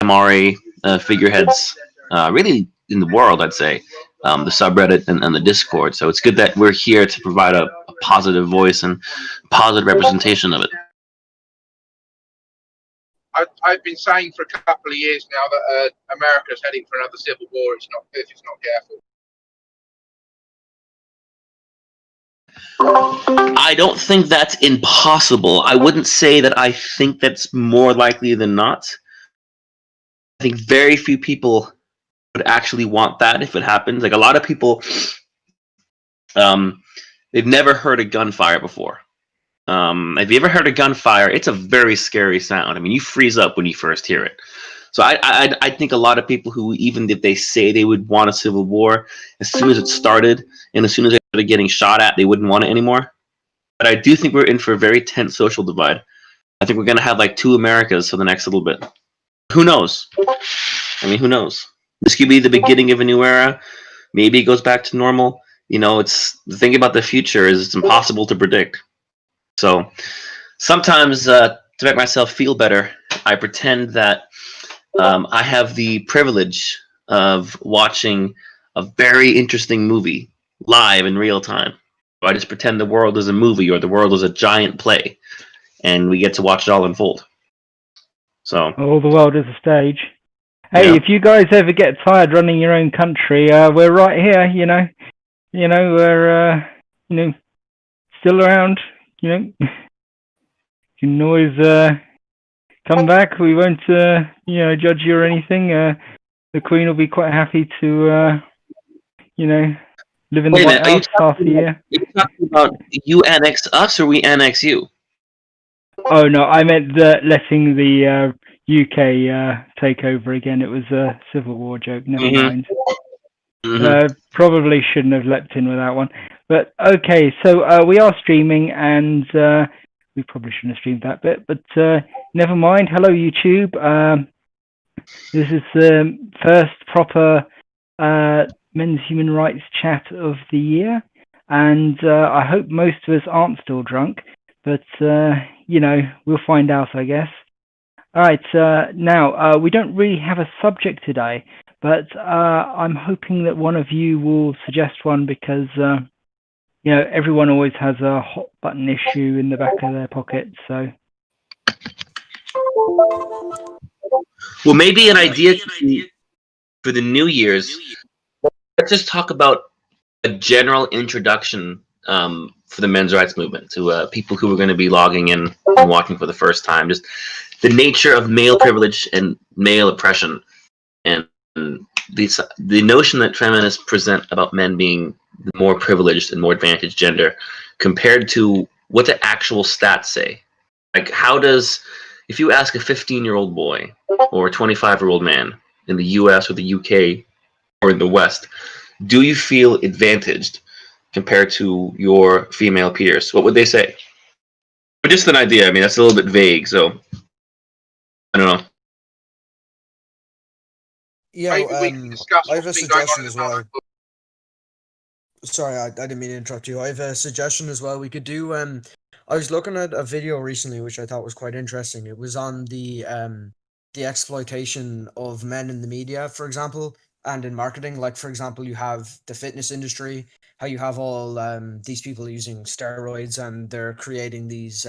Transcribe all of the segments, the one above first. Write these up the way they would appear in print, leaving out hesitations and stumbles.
MRA figureheads, really in the world, I'd say, the subreddit and the Discord. So it's good that we're here to provide a positive voice and positive representation of it. I've been saying for a couple of years now that America's heading for another civil war. If it's not careful. I don't think that's impossible. I wouldn't say that I think that's more likely than not. I think very few people would actually want that if it happens. Like a lot of people, they've never heard a gunfire before. Have you ever heard a gunfire? It's a very scary sound. I mean, you freeze up when you first hear it. So I think a lot of people who, even if they say they would want a civil war, as soon as it started and as soon as they started getting shot at, they wouldn't want it anymore. But I do think we're in for a very tense social divide. I think we're going to have like two Americas for the next little bit. Who knows? I mean, who knows? This could be the beginning of a new era. Maybe it goes back to normal. You know, it's the thing about the future is it's impossible to predict. So sometimes to make myself feel better, I pretend that I have the privilege of watching a very interesting movie live in real time. I just pretend the world is a movie or the world is a giant play, and we get to watch it all unfold. So all the world is a stage. Hey, yeah. If you guys ever get tired running your own country, we're right here. We're still around. You can always come back. We won't judge you or anything. The Queen will be quite happy to live in the White House half the year. Are you talking about you annex us or we annex you? Oh no, I meant letting the UK take over again. It was a Civil War joke. Never mind. Probably shouldn't have leapt in with that one. But okay, so we are streaming, and we probably shouldn't have streamed that bit. But never mind. Hello, YouTube. This is the first proper men's human rights chat of the year, and I hope most of us aren't still drunk. But we'll find out, I guess. All right, now we don't really have a subject today, but I'm hoping that one of you will suggest one because everyone always has a hot button issue in the back of their pocket. So, well, maybe an idea for the New Year's. Let's just talk about a general introduction for the men's rights movement to people who are going to be logging in and watching for the first time. Just the nature of male privilege and male oppression, and the notion that feminists present about men being the more privileged and more advantaged gender compared to what the actual stats say. Like, if you ask a 15-year-old boy or a 25-year-old man in the US or the UK or in the West, do you feel advantaged compared to your female peers? What would they say? But just an idea. I mean, that's a little bit vague, so I don't know. Yeah, I have a suggestion as well. Sorry, I didn't mean to interrupt you. I have a suggestion as well. We could do. I was looking at a video recently, which I thought was quite interesting. It was on the exploitation of men in the media, for example, and in marketing. Like, for example, you have the fitness industry, how you have all these people using steroids, and they're creating these.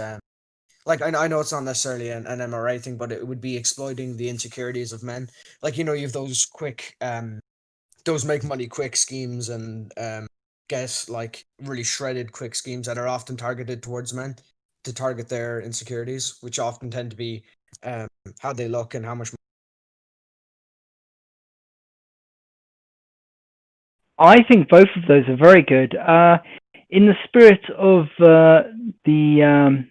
Like, I know it's not necessarily an MRA thing, but it would be exploiting the insecurities of men. Like, you have those quick, those make money quick schemes and get like really shredded quick schemes that are often targeted towards men to target their insecurities, which often tend to be how they look and how much. I think both of those are very good. In the spirit of the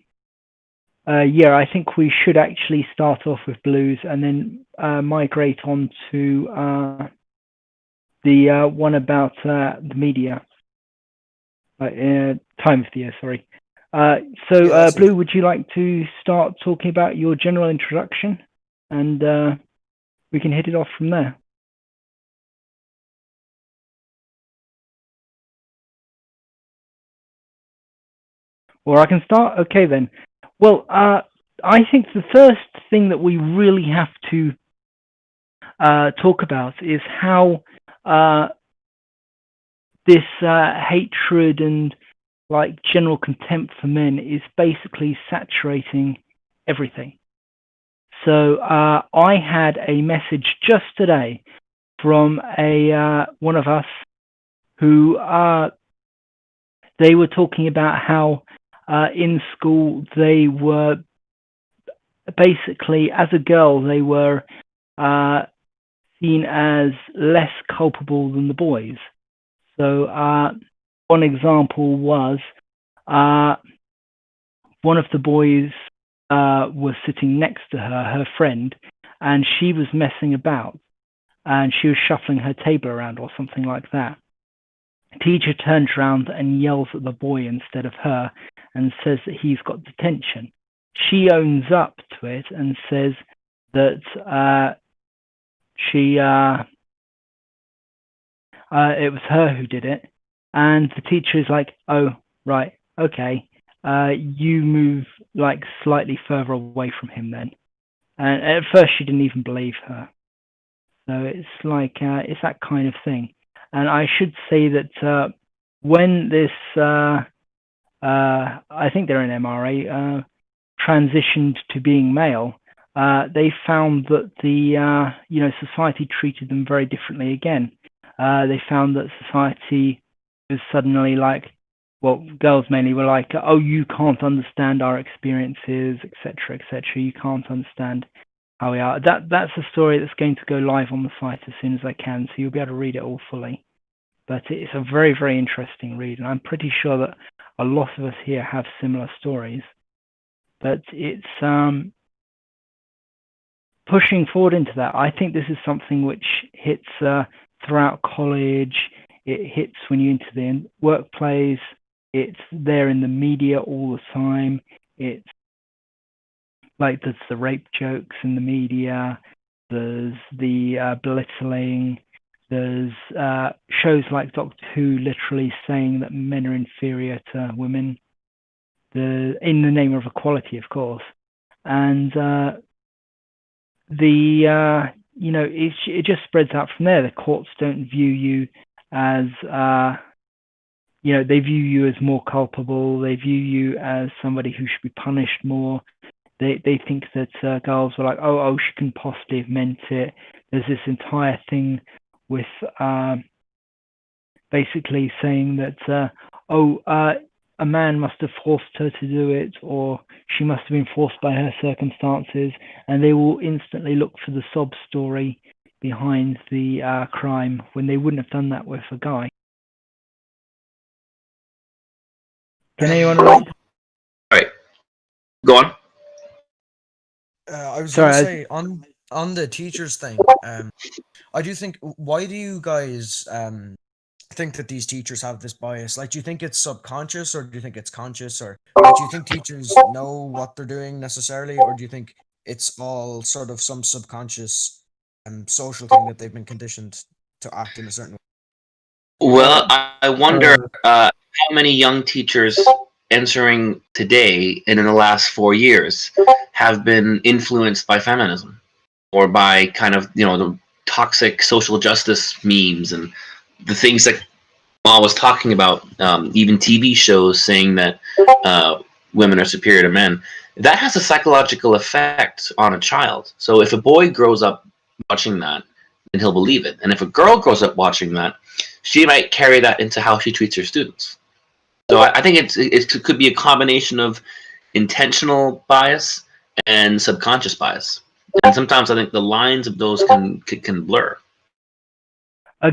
year, I think we should actually start off with blues and then migrate on to the one about the media. Time of the year, sorry. So, Blue, would you like to start talking about your general introduction? And we can hit it off from there. Or I can start? Okay, then. Well, I think the first thing that we really have to talk about is how this hatred and like general contempt for men is basically saturating everything. So I had a message just today from a one of us who they were talking about how in school they were basically, as a girl, they were seen as less culpable than the boys. So one example was one of the boys was sitting next to her friend, and she was messing about, and she was shuffling her table around or something like that. The teacher turns around and yells at the boy instead of her and says that he's got detention. She owns up to it and says that it was her who did it, and the teacher is like, "Oh, right, okay, you move like slightly further away from him then." And at first, she didn't even believe her. So it's like it's that kind of thing. And I should say that when this, I think they're an MRA, transitioned to being male, they found that the society treated them very differently again. They found that society was suddenly like, well, girls mainly were like, oh, you can't understand our experiences, etc., etc. You can't understand how we are. That's a story that's going to go live on the site as soon as I can, so you'll be able to read it all fully. But it's a very, very interesting read, and I'm pretty sure that a lot of us here have similar stories. But it's pushing forward into that. I think this is something which hits throughout college. It hits when you're into the workplace. It's there in the media all the time. It's like there's the rape jokes in the media. There's the belittling. There's shows like Doctor Who literally saying that men are inferior to women, in the name of equality, of course. And it just spreads out from there. The courts don't view you as they view you as more culpable. They view you as somebody who should be punished more. They think that girls were like, oh, she couldn't possibly have meant it. There's this entire thing with basically saying that a man must have forced her to do it, or she must have been forced by her circumstances, and they will instantly look for the sob story behind the crime when they wouldn't have done that with a guy. Can anyone relate? All right, go on. I was going to say on the teachers thing. I do think. Why do you guys think that these teachers have this bias? Like, do you think it's subconscious, or do you think it's conscious, or do you think teachers know what they're doing necessarily, or do you think it's all sort of some subconscious social thing that they've been conditioned to act in a certain way? Well, I wonder how many young teachers entering today and in the last 4 years have been influenced by feminism or by kind of the toxic social justice memes and the things that Mal was talking about, even TV shows saying that women are superior to men. That has a psychological effect on a child. So if a boy grows up watching that, then he'll believe it. And if a girl grows up watching that, she might carry that into how she treats her students. So I think it could be a combination of intentional bias and subconscious bias. And sometimes I think the lines of those can blur.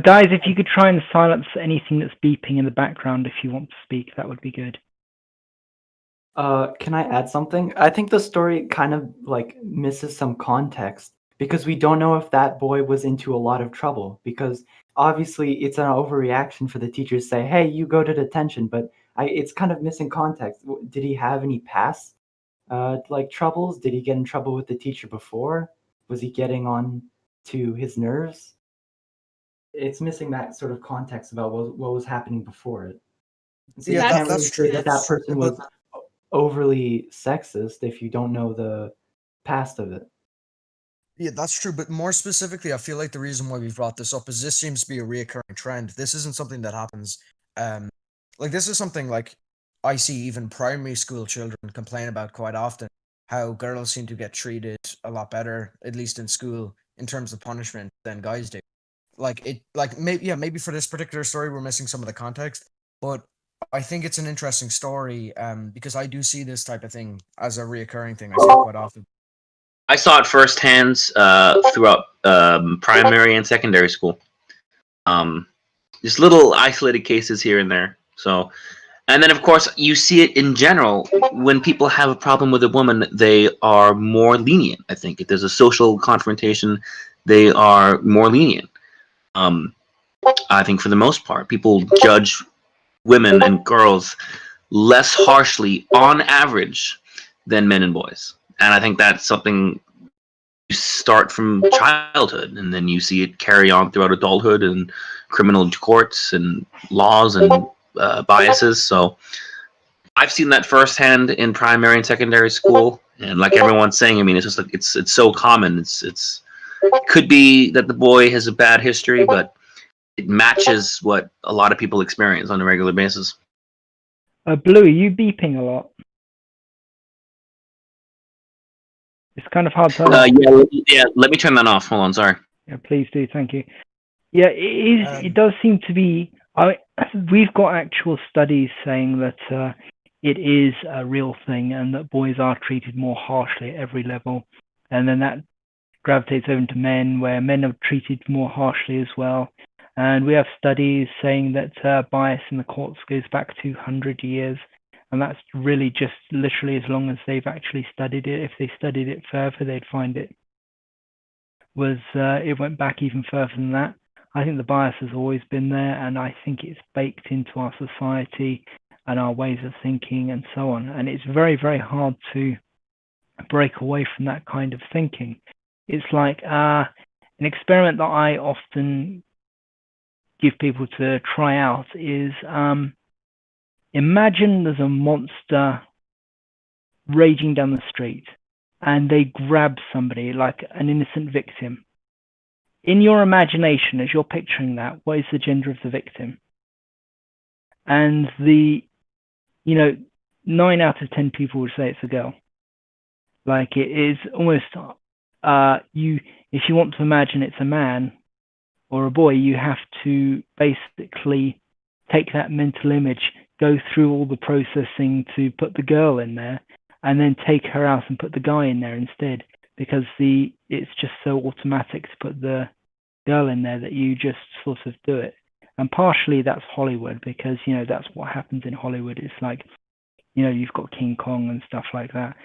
Guys, if you could try and silence anything that's beeping in the background if you want to speak, that would be good. Can I add something? I think the story kind of like misses some context because we don't know if that boy was into a lot of trouble, because obviously it's an overreaction for the teacher to say, hey, you go to detention, but it's kind of missing context. Did he have any past like troubles? Did he get in trouble with the teacher before? Was he getting on to his nerves? It's missing that sort of context about what was happening before it. So Yeah, you can't really that's say true. that person was overly sexist if you don't know the past of it. Yeah, that's true. But more specifically, I feel like the reason why we brought this up is this seems to be a reoccurring trend. This isn't something that happens. Um, like this is something like I see even primary school children complain about quite often. How girls seem to get treated a lot better, at least in school, in terms of punishment than guys do. Like maybe yeah, maybe for this particular story we're missing some of the context, but I think it's an interesting story because I do see this type of thing as a reoccurring thing. I see it quite often. I saw it firsthand throughout primary and secondary school. Um, just little isolated cases here and there. So, and then of course you see it in general when people have a problem with a woman, they are more lenient. I think if there's a social confrontation, they are more lenient. Um, I think for the most part, people judge women and girls less harshly on average than men and boys. And I think that's something you start from childhood and then you see it carry on throughout adulthood and criminal courts and laws and biases. So I've seen that firsthand in primary and secondary school. And like everyone's saying, I mean, it's just like it's so common. It could be that the boy has a bad history, but it matches what a lot of people experience on a regular basis. Blue, are you beeping a lot? It's kind of hard to. Yeah. Let me turn that off. Hold on. Sorry. Yeah, please do. Thank you. Yeah, it is. It does seem to be. We've got actual studies saying that it is a real thing, and that boys are treated more harshly at every level, and then that gravitates over to men, where men are treated more harshly as well. And we have studies saying that bias in the courts goes back 200 years. And that's really just literally as long as they've actually studied it. If they studied it further, they'd find it went back even further than that. I think the bias has always been there, and I think it's baked into our society and our ways of thinking and so on. And it's very, very hard to break away from that kind of thinking. It's like an experiment that I often give people to try out is imagine there's a monster raging down the street and they grab somebody, like an innocent victim. In your imagination, as you're picturing that, what is the gender of the victim? And 9 out of 10 people would say it's a girl. Like it is almost, if you want to imagine it's a man or a boy, you have to basically take that mental image, go through all the processing to put the girl in there, and then take her out and put the guy in there instead, because it's just so automatic to put the girl in there that you just sort of do it. And partially that's Hollywood, because that's what happens in Hollywood. It's like you've got King Kong and stuff like that,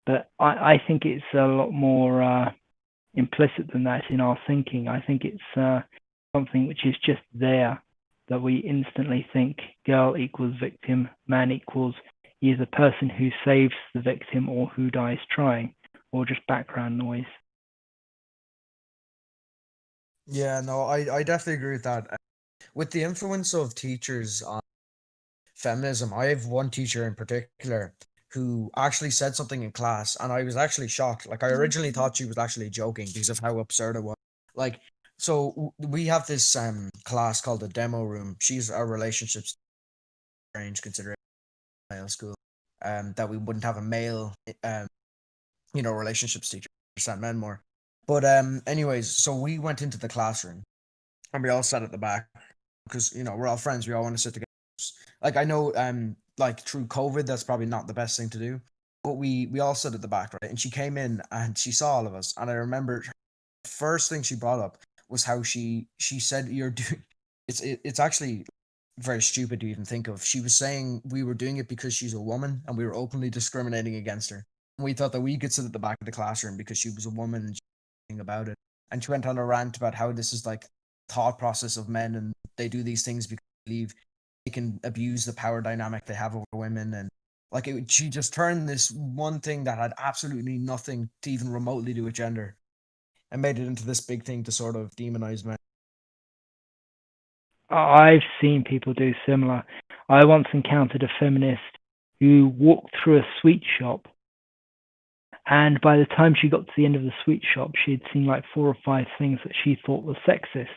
but I think it's a lot more implicit than that in our thinking. I think it's something which is just there, that we instantly think girl equals victim, man equals either person who saves the victim or who dies trying, or just background noise. Yeah, no, I definitely agree with that. With the influence of teachers on feminism, I have one teacher in particular who actually said something in class, and I was actually shocked. Like, I originally thought she was actually joking because of how absurd it was. Like, so we have this class called the demo room. She's our relationships strange considering male school. That we wouldn't have a male relationships teacher, understand men more. But anyways, so we went into the classroom and we all sat at the back because we're all friends. We all want to sit together. Like, I know like through COVID, that's probably not the best thing to do, but we all sat at the back, right? And she came in and she saw all of us, and I remember the first thing she brought up was how she said you're doing. It's actually very stupid to even think of. She was saying we were doing it because she's a woman and we were openly discriminating against her. And we thought that we could sit at the back of the classroom because she was a woman and she was thinking about it. And she went on a rant about how this is like thought process of men and they do these things because they believe they can abuse the power dynamic they have over women. And like she just turned this one thing that had absolutely nothing to even remotely do with gender and made it into this big thing to sort of demonize men. I've seen people do similar. I once encountered a feminist who walked through a sweet shop And by the time she got to the end of the sweet shop, she had seen like 4 or 5 things that she thought were sexist.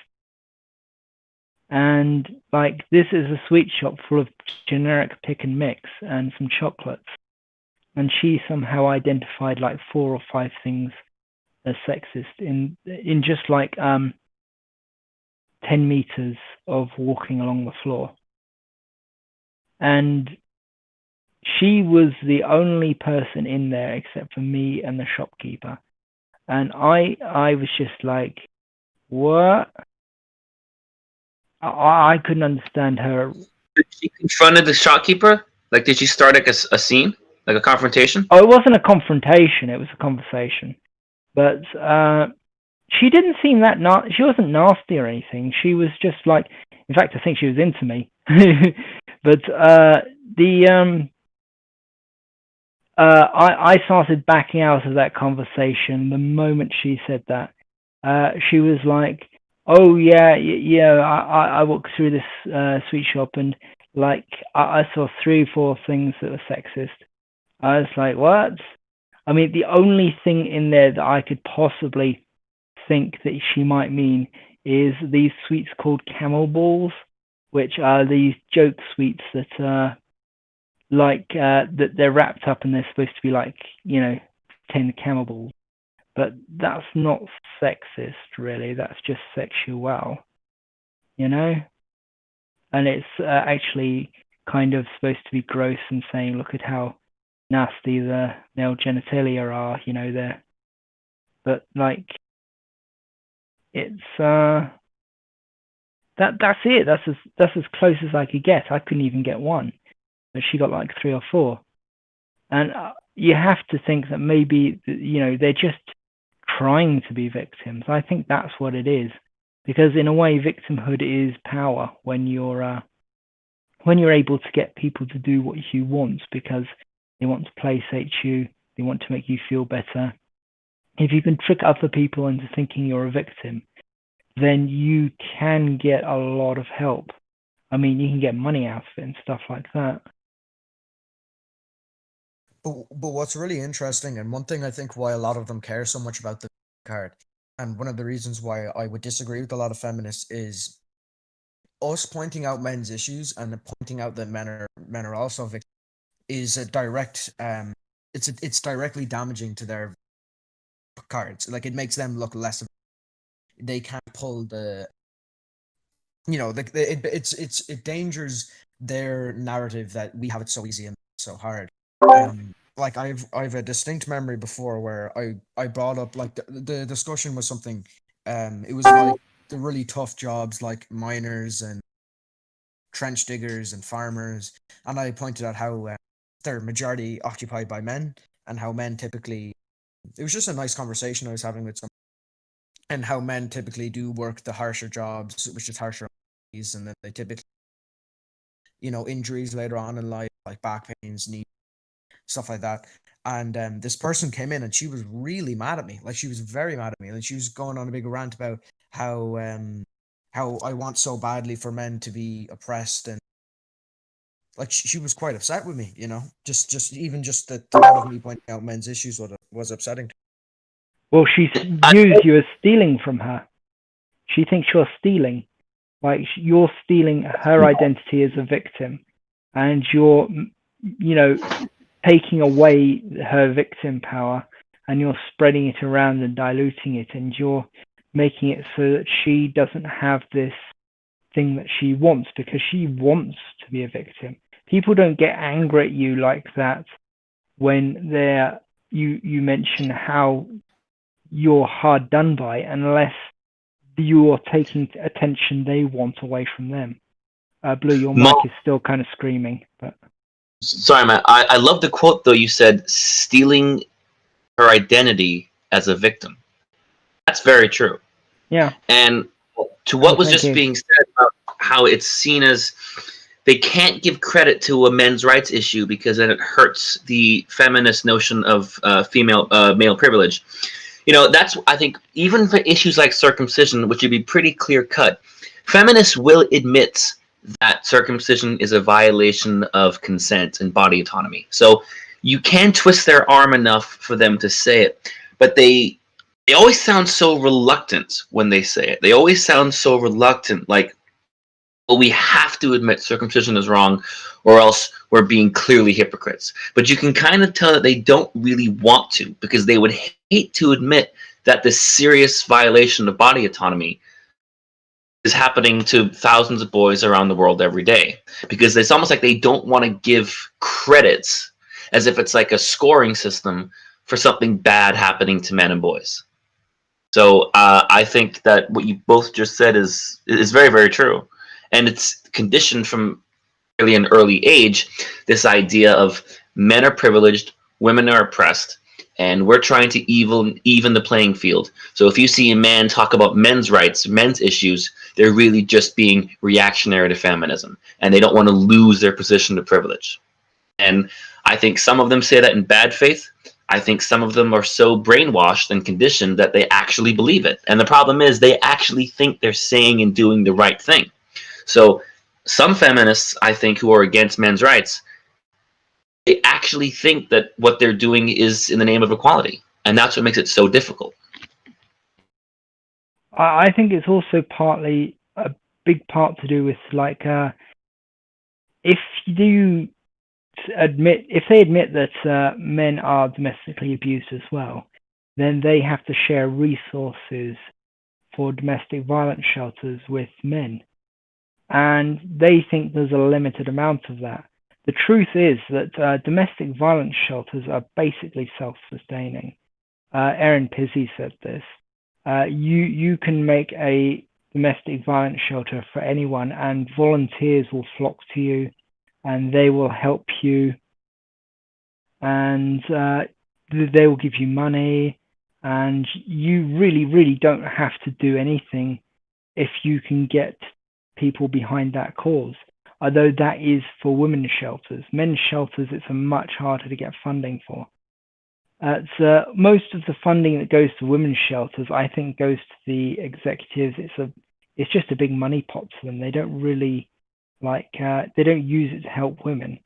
And like, this is a sweet shop full of generic pick and mix and some chocolates. And she somehow identified like 4 or 5 things as sexist in just like 10 meters of walking along the floor. And she was the only person in there except for me and the shopkeeper. And I was just like, what? I couldn't understand her. She confronted the shopkeeper? Like, did she start like a scene? Like a confrontation? Oh, it wasn't a confrontation. It was a conversation. But she didn't seem that she wasn't nasty or anything. She was just like, in fact, I think she was into me. But I started backing out of that conversation the moment she said that. She was like, oh yeah, I walked through this sweet shop and like I saw 3 or 4 things that were sexist. I was like, what? I mean, the only thing in there that I could possibly think that she might mean is these sweets called camel balls, which are these joke sweets that that they're wrapped up and they're supposed to be like, 10 camel balls. But that's not sexist, really. That's just sexual, And it's actually kind of supposed to be gross and saying, look at how nasty the male genitalia are, there. But like, it's that's it. That's as close as I could get. I couldn't even get one, but she got like 3 or 4. And you have to think that maybe they're just trying to be victims. I think that's what it is, because in a way, victimhood is power when you're able to get people to do what you want because they want to placate you, they want to make you feel better. If you can trick other people into thinking you're a victim, then you can get a lot of help. I mean, you can get money out of it and stuff like that. But what's really interesting, and one thing I think why a lot of them care so much about the card, and one of the reasons why I would disagree with a lot of feminists, is us pointing out men's issues and pointing out that men are also victims is a direct it's directly damaging to their cards. Like, it makes them look less. They can't pull the it endangers their narrative that we have it so easy and so hard. Like I've a distinct memory before where I brought up like the discussion was something it was like the really tough jobs like miners and trench diggers and farmers, and I pointed out how they're majority occupied by men and how men typically, it was just a nice conversation I was having with someone, and how men typically do work the harsher jobs, which is harsher and then they typically injuries later on in life like back pains, knee, stuff like that. And this person came in and she was really mad at me. Like, she was very mad at me, and she was going on a big rant about how I want so badly for men to be oppressed, and like she was quite upset with me. Just even just the thought of me pointing out men's issues was upsetting. Well, she's used you as stealing from her. She thinks you're stealing, like you're stealing her identity as a victim, and you're taking away her victim power, and you're spreading it around and diluting it, and you're making it so that she doesn't have this thing that she wants, because she wants to be a victim. People don't get angry at you like that when you mention how you're hard done by, unless you're taking attention they want away from them. Blue, your mic is still kind of screaming, but sorry, man. I love the quote though. You said stealing her identity as a victim. That's very true. Yeah. And to what was just being said about how it's seen as they can't give credit to a men's rights issue because then it hurts the feminist notion of male privilege. That's, I think, even for issues like circumcision, which would be pretty clear cut, feminists will admit that circumcision is a violation of consent and body autonomy. So you can twist their arm enough for them to say it, but they always sound so reluctant when they say it. They always sound so reluctant, like, well, we have to admit circumcision is wrong, or else we're being clearly hypocrites. But you can kind of tell that they don't really want to, because they would hate to admit that this serious violation of body autonomy is happening to thousands of boys around the world every day. Because it's almost like they don't want to give credits as if it's like a scoring system for something bad happening to men and boys. So I think that what you both just said is very, very true. And it's conditioned from really an early age, this idea of men are privileged, women are oppressed, and we're trying to even the playing field. So if you see a man talk about men's rights, men's issues, they're really just being reactionary to feminism, and they don't want to lose their position of privilege. And I think some of them say that in bad faith. I think some of them are so brainwashed and conditioned that they actually believe it. And the problem is they actually think they're saying and doing the right thing. So some feminists, I think, who are against men's rights, they actually think that what they're doing is in the name of equality. And that's what makes it so difficult. I think it's also partly a big part to do with, like, if they admit that men are domestically abused as well, then they have to share resources for domestic violence shelters with men. And they think there's a limited amount of that. The truth is that domestic violence shelters are basically self-sustaining. Erin Pizzey said this. You can make a domestic violence shelter for anyone, and volunteers will flock to you, and they will help you, and they will give you money, and you really, really don't have to do anything if you can get people behind that cause. Although that is for women's shelters. Men's shelters, it's a much harder to get funding for. Most of the funding that goes to women's shelters, I think, goes to the executives. It's just a big money pot to them. They don't really they don't use it to help women.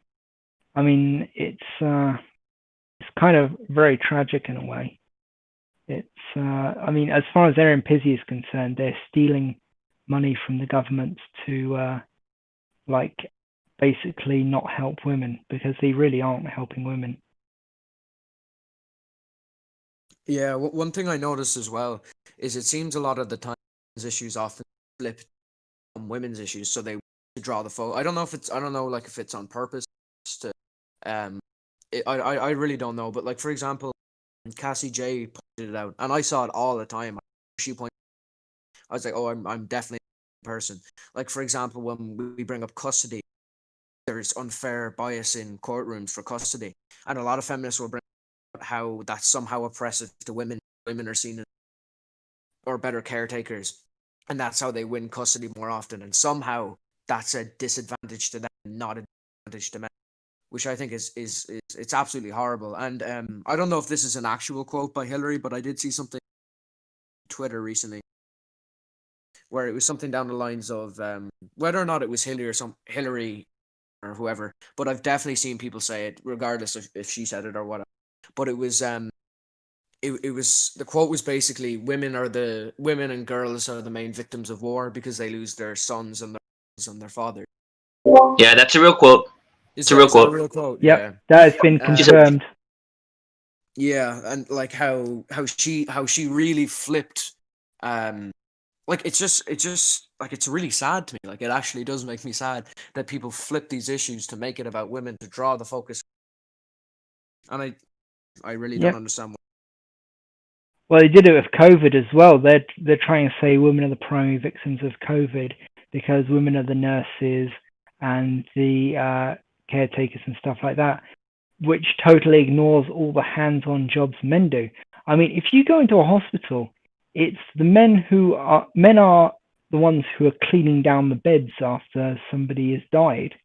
I mean, it's kind of very tragic in a way. I mean, as far as Erin Pizzey is concerned, they're stealing money from the government to basically not help women, because they really aren't helping women. Yeah, one thing I noticed as well is it seems a lot of the time issues often flip on women's issues, so they draw the focus. I don't know if it's on purpose to I really don't know, but like, for example, Cassie J pointed it out, and I saw it all the time. She pointed, I was like, oh, I'm definitely a person. Like, for example, when we bring up custody, there's unfair bias in courtrooms for custody, and a lot of feminists will bring up how that's somehow oppressive to women. Women are seen as or better caretakers, and that's how they win custody more often, and somehow that's a disadvantage to them, not an advantage to men, which I think is it's absolutely horrible. And I don't know if this is an actual quote by Hillary, but I did see something on Twitter recently where it was something down the lines of whether or not it was Hillary or whoever, but I've definitely seen people say it, regardless of if she said it or whatever. But it was it was, the quote was basically, women and girls are the main victims of war because they lose their sons and their fathers. Yeah, that's a real quote. It's a real quote. A real quote? Yep, Yeah. that has been confirmed. Yeah, and like how she really flipped, like it's just like, it's really sad to me. Like, it actually does make me sad that people flip these issues to make it about women, to draw the focus. And I really don't understand why. Well, they did it with COVID as well. They're trying to say women are the primary victims of COVID because women are the nurses and the caretakers and stuff like that, which totally ignores all the hands-on jobs men do. I mean, if you go into a hospital, it's the men are the ones who are cleaning down the beds after somebody has died,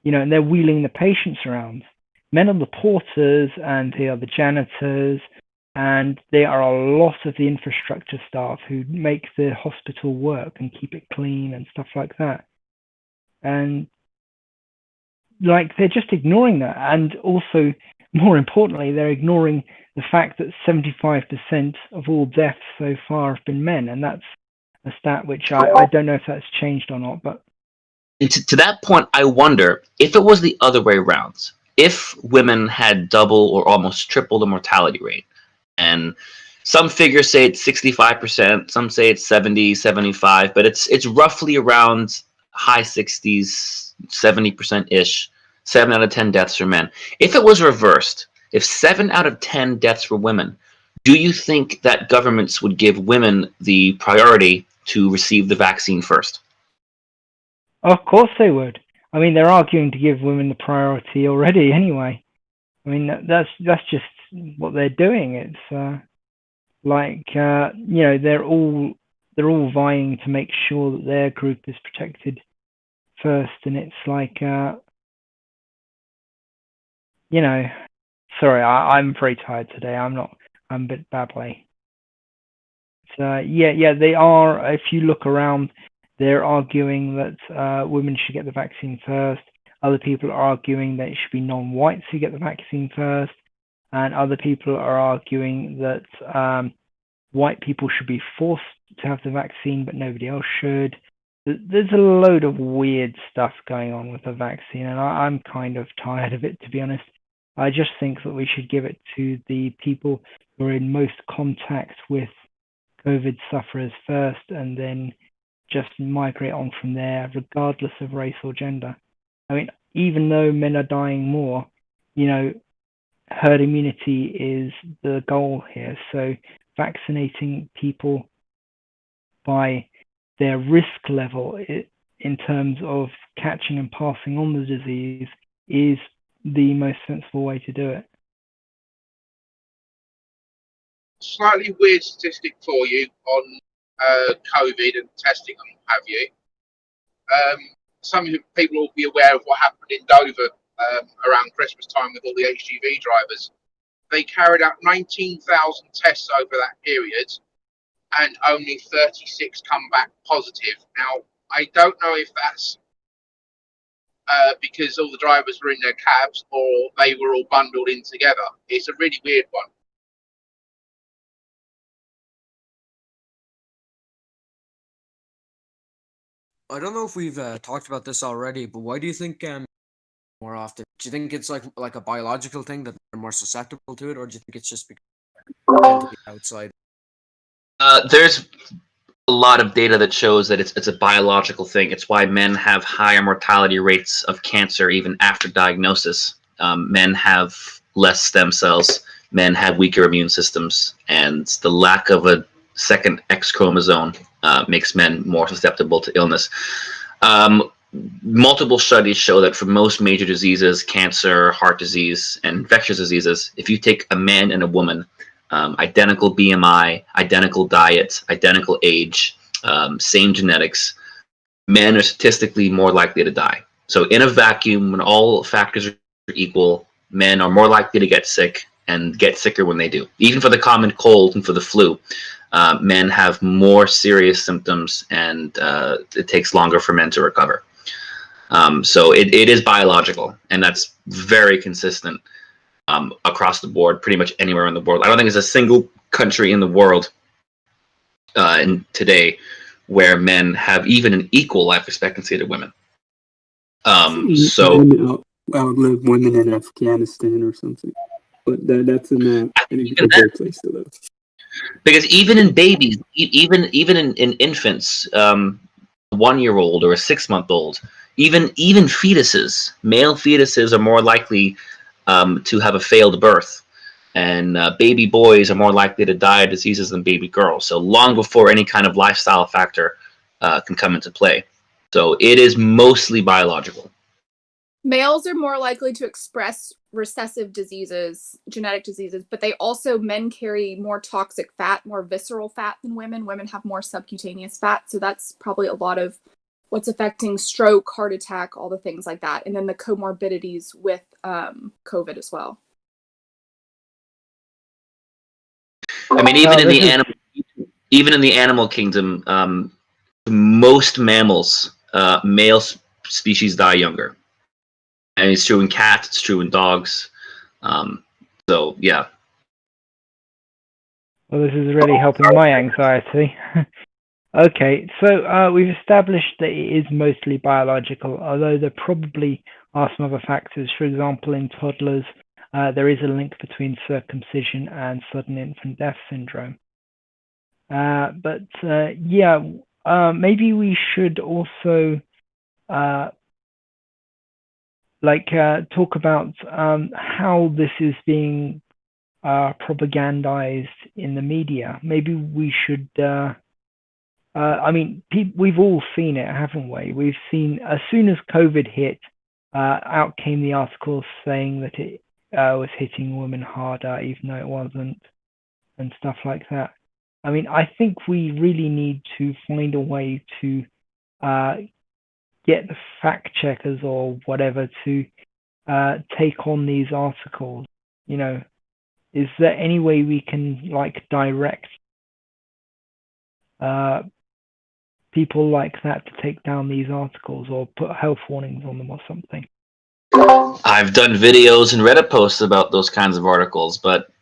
and they're wheeling the patients around. Men are the porters and they are the janitors, and they are a lot of the infrastructure staff who make the hospital work and keep it clean and stuff like that. And like they're just ignoring that, and also more importantly, they're ignoring the fact that 75% of all deaths so far have been men, and that's a stat which I don't know if that's changed or not. But And to that point, I wonder if it was the other way around. If women had double or almost triple the mortality rate, and some figures say it's 65%, some say it's 70, 75, but it's roughly around high 60s, 70%-ish, 7 out of 10 deaths are men. If it was reversed, if 7 out of 10 deaths were women, do you think that governments would give women the priority to receive the vaccine first? of course they would. I mean, they're arguing to give women the priority already anyway. I mean, that's just what they're doing. It's they're all vying to make sure that their group is protected first, and it's like sorry, I'm very tired today. I'm a bit babbly. So they are. If you look around, they're arguing that women should get the vaccine first. Other people are arguing that it should be non-whites who get the vaccine first, and other people are arguing that white people should be forced to have the vaccine, but nobody else should. There's a load of weird stuff going on with the vaccine, and I'm kind of tired of it, to be honest. I just think that we should give it to the people who are in most contact with COVID sufferers first, and then just migrate on from there, regardless of race or gender. I mean, even though men are dying more, herd immunity is the goal here. So vaccinating people by their risk level in terms of catching and passing on the disease is the most sensible way to do it. Slightly weird statistic for you on COVID and testing and what have you. Some people will be aware of what happened in Dover around Christmas time with all the HGV drivers. They carried out 19,000 tests over that period, and only 36 come back positive. Now, I don't know if that's because all the drivers were in their cabs or they were all bundled in together. It's a really weird one. I don't know if we've talked about this already, but why do you think more often? Do you think it's like a biological thing that they're more susceptible to it, or do you think it's just because they tend to be outside? There's a lot of data that shows that it's a biological thing. It's why men have higher mortality rates of cancer even after diagnosis. Men have less stem cells. Men have weaker immune systems, and the lack of a second X chromosome makes men more susceptible to illness. Multiple studies show that for most major diseases, cancer, heart disease, and infectious diseases, if you take a man and a woman, identical BMI, identical diet, identical age, same genetics, men are statistically more likely to die. So in a vacuum, when all factors are equal, men are more likely to get sick and get sicker when they do. Even for the common cold and for the flu, men have more serious symptoms, and it takes longer for men to recover. So it is biological, and that's very consistent across the board, pretty much anywhere in the world. I don't think there's a single country in the world today where men have even an equal life expectancy to women. So outlive women in Afghanistan or something, but that's in a great place to live. Because even in babies, even in infants, 1-year-old or a 6-month-old, even fetuses, male fetuses are more likely to have a failed birth, and baby boys are more likely to die of diseases than baby girls. So long before any kind of lifestyle factor can come into play. So it is mostly biological. Males are more likely to express recessive diseases, genetic diseases, but men carry more toxic fat, more visceral fat than women. Women have more subcutaneous fat. So that's probably a lot of what's affecting stroke, heart attack, all the things like that. And then the comorbidities with COVID as well. I mean, even in the animal kingdom, most mammals, male species die younger. And it's true in cats. It's true in dogs. So yeah. Well, this is really helping my anxiety. Okay, so we've established that it is mostly biological, although there probably are some other factors. For example, in toddlers, there is a link between circumcision and sudden infant death syndrome. Maybe we should also talk about how this is being propagandized in the media. Maybe we should. We've all seen it, haven't we? We've seen, as soon as COVID hit, out came the articles saying that it was hitting women harder, even though it wasn't, and stuff like that. I mean, I think we really need to find a way to get the fact checkers or whatever to take on these articles. You know, is there any way we can direct people like that to take down these articles or put health warnings on them or something? I've done videos and Reddit posts about those kinds of articles, but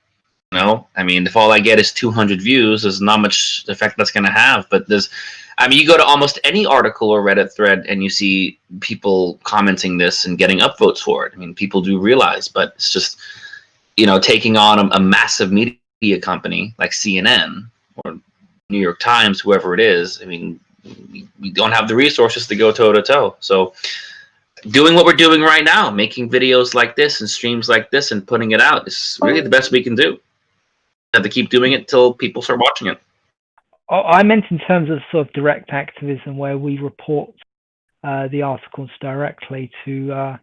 if all I get is 200 views, there's not much effect that's going to have. But you go to almost any article or Reddit thread and you see people commenting this and getting upvotes for it. I mean, people do realize, but it's just, taking on a massive media company like CNN or New York Times, whoever it is. I mean, we don't have the resources to go toe to toe. So doing what we're doing right now, making videos like this and streams like this and putting it out is really the best we can do. Have to keep doing it till people start watching it. I meant in terms of sort of direct activism where we report the articles directly to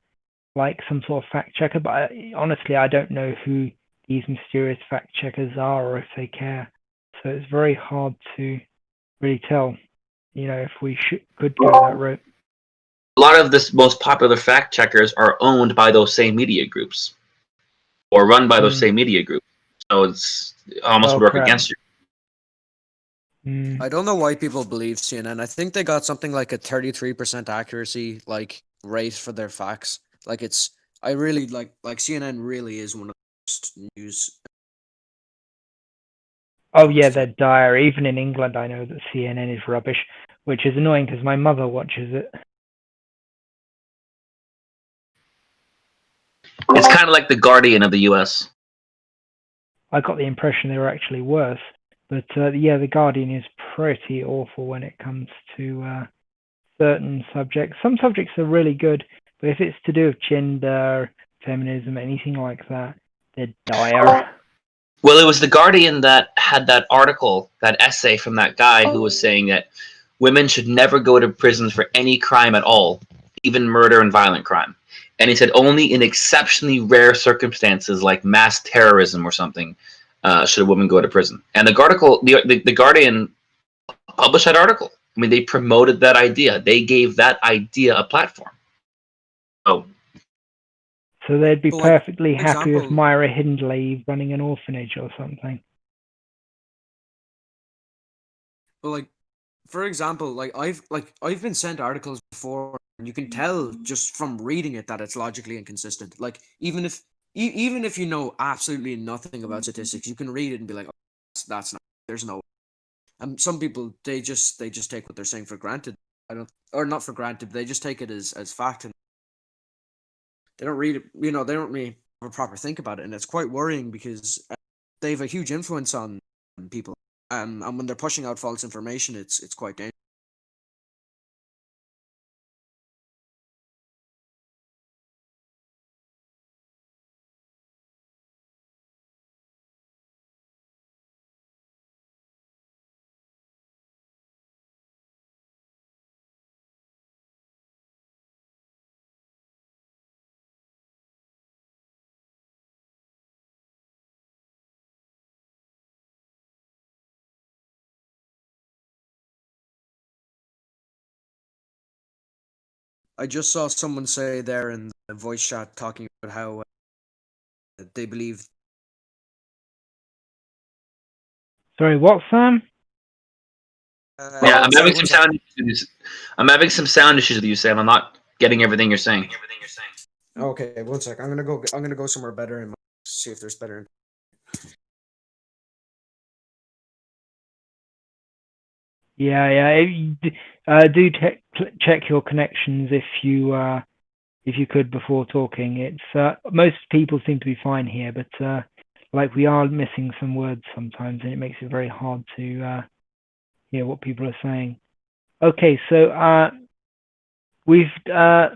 some sort of fact checker, but honestly I don't know who these mysterious fact checkers are or if they care. So it's very hard to really tell, if we could go that route. A lot of the most popular fact checkers are owned by those same media groups or run by those same media groups. So it's almost work against you. I don't know why people believe CNN. I think they got something like a 33% accuracy rate for their facts. I really like CNN really is one of the best news. Oh yeah, they're dire. Even in England, I know that CNN is rubbish, which is annoying because my mother watches it. It's kind of like the Guardian of the US. I got the impression they were actually worse. But the Guardian is pretty awful when it comes to certain subjects. Some subjects are really good, but if it's to do with gender, feminism, anything like that, they're dire. Well, it was the Guardian that had that article, that essay from that guy who was saying that women should never go to prison for any crime at all, even murder and violent crime. And he said only in exceptionally rare circumstances like mass terrorism or something should a woman go to prison. And the Guardian published that article. I mean, they promoted that idea. They gave that idea a platform. So they'd be perfectly happy with Myra Hindley running an orphanage or something. Well, for example, I've been sent articles before, and you can tell just from reading it that it's logically inconsistent. Even if you know absolutely nothing about statistics, you can read it and be like, oh, that's not. There's no. And some people they just take what they're saying for granted. Not for granted. They just take it as fact, and they don't read it. They don't really have a proper think about it, and it's quite worrying because they have a huge influence on people. And when they're pushing out false information, it's quite dangerous. I just saw someone say there in the voice chat talking about how they believe. Sorry, what, Sam? Yeah, I'm having some sound issues. I'm having some sound issues with you, Sam. I'm not getting everything you're saying. Okay, one sec. I'm gonna go somewhere better and see if there's better. Yeah, yeah. Do check your connections if you could before talking. It's most people seem to be fine here, but like we are missing some words sometimes, and it makes it very hard to hear what people are saying. Okay, so we've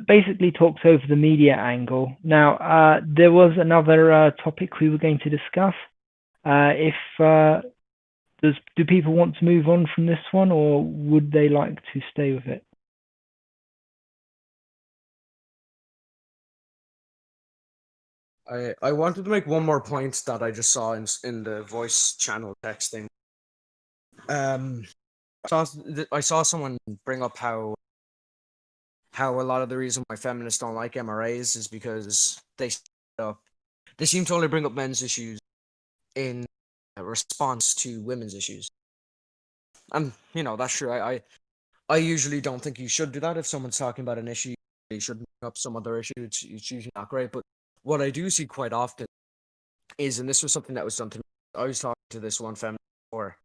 basically talked over the media angle. Now, there was another topic we were going to discuss. Do people want to move on from this one, or would they like to stay with it? I wanted to make one more point that I just saw in the voice channel texting. I saw someone bring up how a lot of the reason why feminists don't like MRAs is because they seem to only bring up men's issues in response to women's issues. And that's true. I usually don't think you should do that. If someone's talking about an issue, you should bring up some other issue. It's usually not great. But what I do see quite often is, and this was something that was done to me, I was talking to this one feminist before,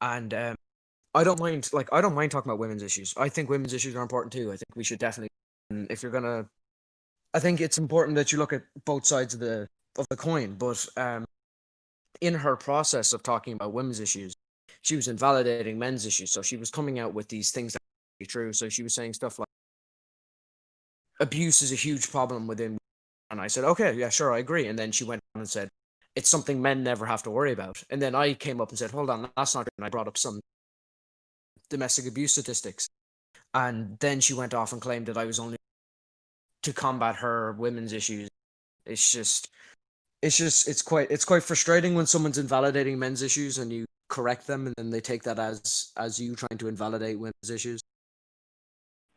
and I don't mind talking about women's issues. I think women's issues are important too. I think we should definitely, and if you're gonna, I think it's important that you look at both sides of the coin. But in her process of talking about women's issues, she was invalidating men's issues. So she was coming out with these things that are true. So she was saying stuff like abuse is a huge problem within, and I said, okay, yeah, sure, I agree. And then she went on and said, it's something men never have to worry about. And then I came up and said, hold on, that's not true. And I brought up some domestic abuse statistics. And then she went off and claimed that I was only to combat her women's issues. It's quite frustrating when someone's invalidating men's issues and you correct them, and then they take that as you trying to invalidate women's issues.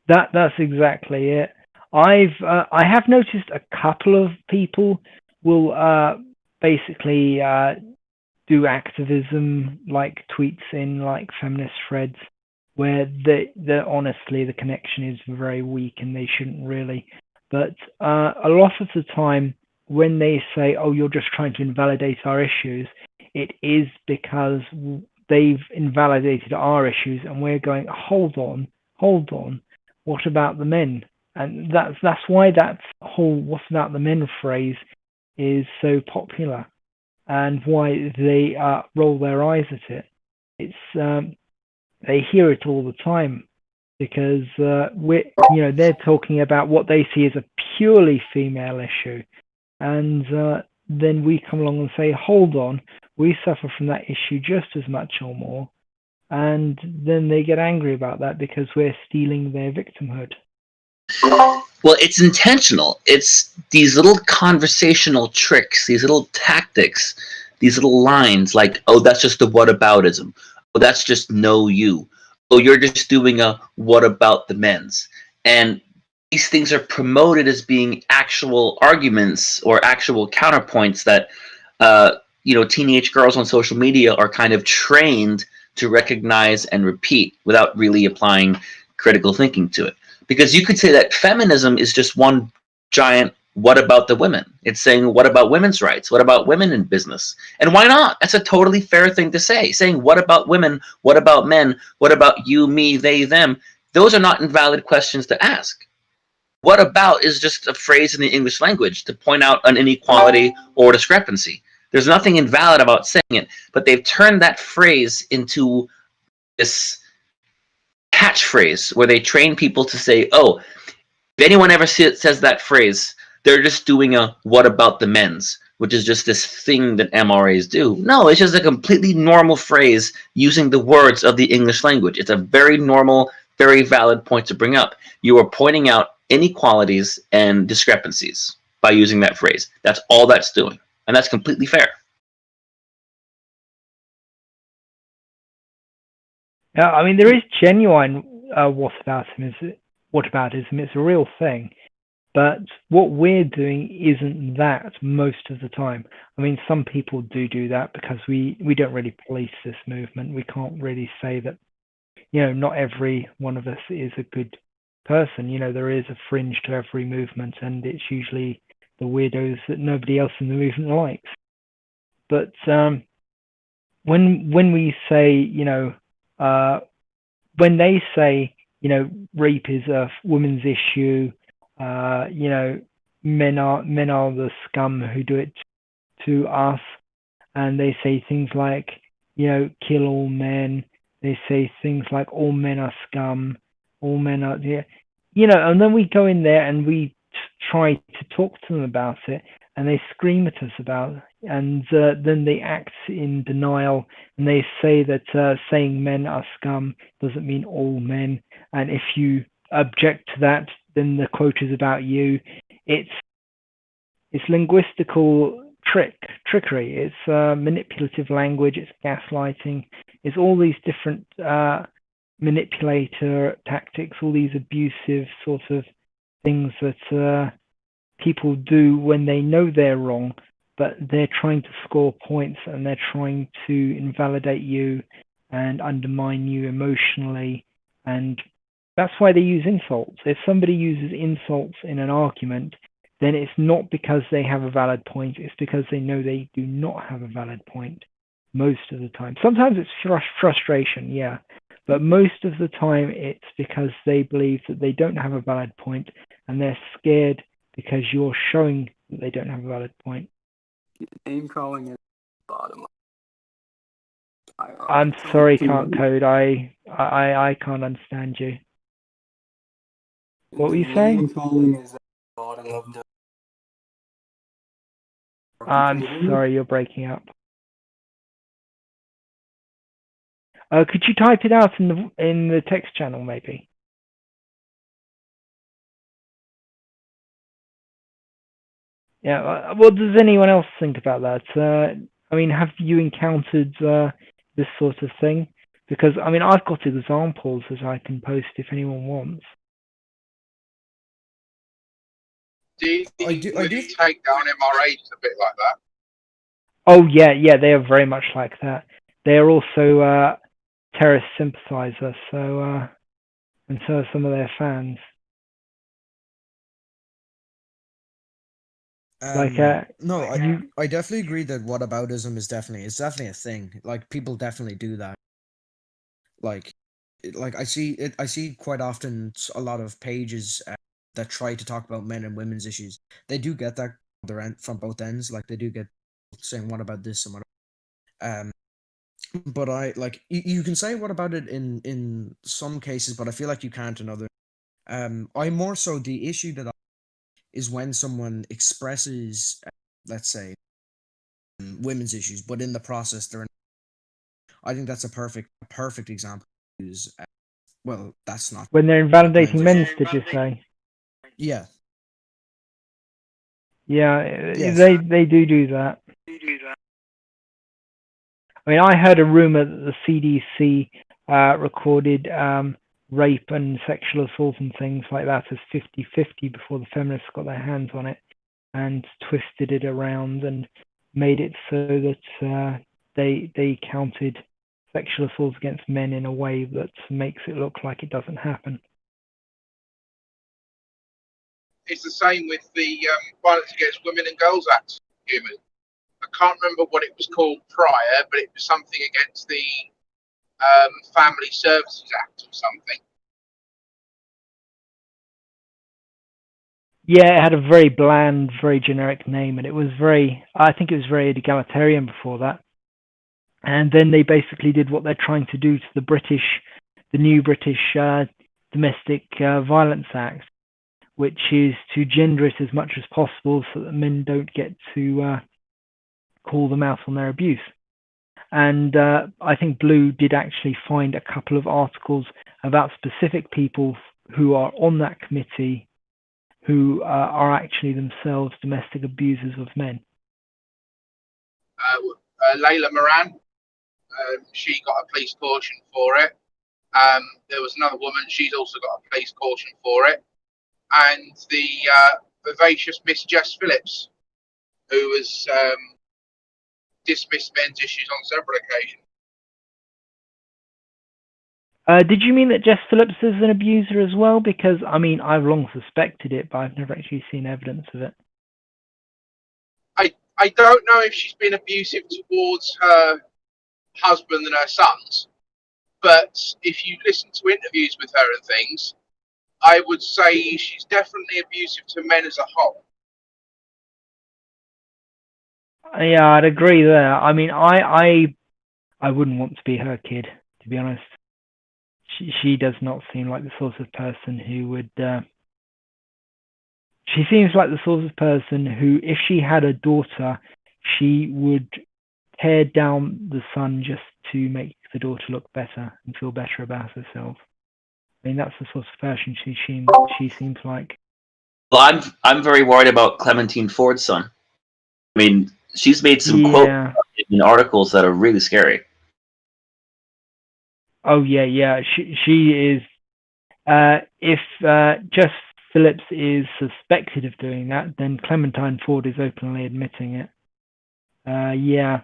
That's exactly it. I have noticed a couple of people will basically do activism, like tweets in like feminist threads, where honestly the connection is very weak and they shouldn't really. But a lot of the time when they say, "Oh, you're just trying to invalidate our issues," it is because they've invalidated our issues, and we're going, hold on, what about the men? And that's why that whole "what about the men" phrase is so popular, and why they roll their eyes at it. It's they hear it all the time because they're talking about what they see as a purely female issue, and then we come along and say, hold on, we suffer from that issue just as much or more, and then they get angry about that because we're stealing their victimhood. Well, it's intentional. It's these little conversational tricks, these little tactics, these little lines like, oh, that's just a whataboutism. Oh, that's just no you. Oh, you're just doing a what about the men's. And these things are promoted as being actual arguments or actual counterpoints that, teenage girls on social media are kind of trained to recognize and repeat without really applying critical thinking to it. Because you could say that feminism is just one giant what about the women? It's saying what about women's rights? What about women in business? And why not? That's a totally fair thing to say. Saying what about women? What about men? What about you, me, they, them? Those are not invalid questions to ask. What about is just a phrase in the English language to point out an inequality or discrepancy. There's nothing invalid about saying it, but they've turned that phrase into this catchphrase where they train people to say, oh, if anyone ever says that phrase, they're just doing a what about the men's, which is just this thing that MRAs do. No, it's just a completely normal phrase using the words of the English language. It's a very normal, very valid point to bring up. You are pointing out inequalities and discrepancies by using that phrase. That's all that's doing. And that's completely fair. Yeah, I mean, there is genuine whataboutism. It's a real thing. But what we're doing isn't that most of the time. I mean, some people do that because we don't really police this movement. We can't really say that, not every one of us is a good person. You know, there is a fringe to every movement, and it's usually the weirdos that nobody else in the movement likes. But when we say, you know, when they say, you know, rape is a women's issue, you know, men are the scum who do it to us, and they say things like, you know, kill all men. They say things like all men are scum, all men are, you know, and then we go in there and we try to talk to them about it, and they scream at us about it, and then they act in denial, and they say that saying men are scum doesn't mean all men, and if you object to that, then the quote is about you. It's linguistical trickery. It's manipulative language. It's gaslighting. It's all these different manipulator tactics, all these abusive sort of things that people do when they know they're wrong, but they're trying to score points, and they're trying to invalidate you and undermine you emotionally. And that's why they use insults. If somebody uses insults in an argument, then it's not because they have a valid point. It's because they know they do not have a valid point most of the time. Sometimes it's frustration, yeah, but most of the time it's because they believe that they don't have a valid point, and they're scared because you're showing that they don't have a valid point. Name calling is bottom. I'm sorry, Can't Code. I can't understand you. What were you saying? Name calling is at the bottom of the. I'm sorry, you're breaking up. Could you type it out in the text channel, maybe? Yeah. What does anyone else think about that? I mean, have you encountered this sort of thing? Because I mean, I've got examples that I can post if anyone wants. I do take down MRAs a bit like that. Oh yeah, they are very much like that. They are also terrorist sympathizer, so and so are some of their fans. No, I definitely agree that whataboutism is definitely a thing. Like, people definitely do that. Like I see quite often a lot of pages that try to talk about men and women's issues. They do get that from both ends. Like, they do get saying what about this and what. But I like you can say what about it in some cases, but I feel like you can't in other. I more so the issue that is when someone expresses, let's say, women's issues, but in the process they're. I think that's a perfect example. Use well, that's not when they're invalidating men's. Did you say? Yeah. Yeah, Yes. they do that. I mean, I heard a rumor that the CDC recorded rape and sexual assault and things like that as 50-50 before the feminists got their hands on it and twisted it around and made it so that they counted sexual assault against men in a way that makes it look like it doesn't happen. It's the same with the Violence Against Women and Girls Act. I can't remember what it was called prior, but it was something against the Family Services Act or something. Yeah, it had a very bland, very generic name, and I think it was very egalitarian before that. And then they basically did what they're trying to do to the new British Domestic Violence Act, which is to gender it as much as possible so that men don't get to call them out on their abuse. And I think Blue did actually find a couple of articles about specific people who are on that committee who are actually themselves domestic abusers of men. Layla Moran, she got a police caution for it. There was another woman, she's also got a police caution for it. And the vivacious Miss Jess Phillips, who was dismissed men's issues on several occasions. Did you mean that Jess Phillips is an abuser as well? Because, I mean, I've long suspected it, but I've never actually seen evidence of it. I don't know if she's been abusive towards her husband and her sons, but if you listen to interviews with her and things, I would say she's definitely abusive to men as a whole. Yeah, I'd agree there. I mean, I wouldn't want to be her kid, to be honest. She does not seem like the sort of person who would. She seems like the sort of person who, if she had a daughter, she would tear down the son just to make the daughter look better and feel better about herself. I mean, that's the sort of person she seems like. Well, I'm very worried about Clementine Ford's son. I mean, she's made some quotes Yeah. in articles that are really scary. Oh yeah. She is. If Jess Phillips is suspected of doing that, then Clementine Ford is openly admitting it. Yeah.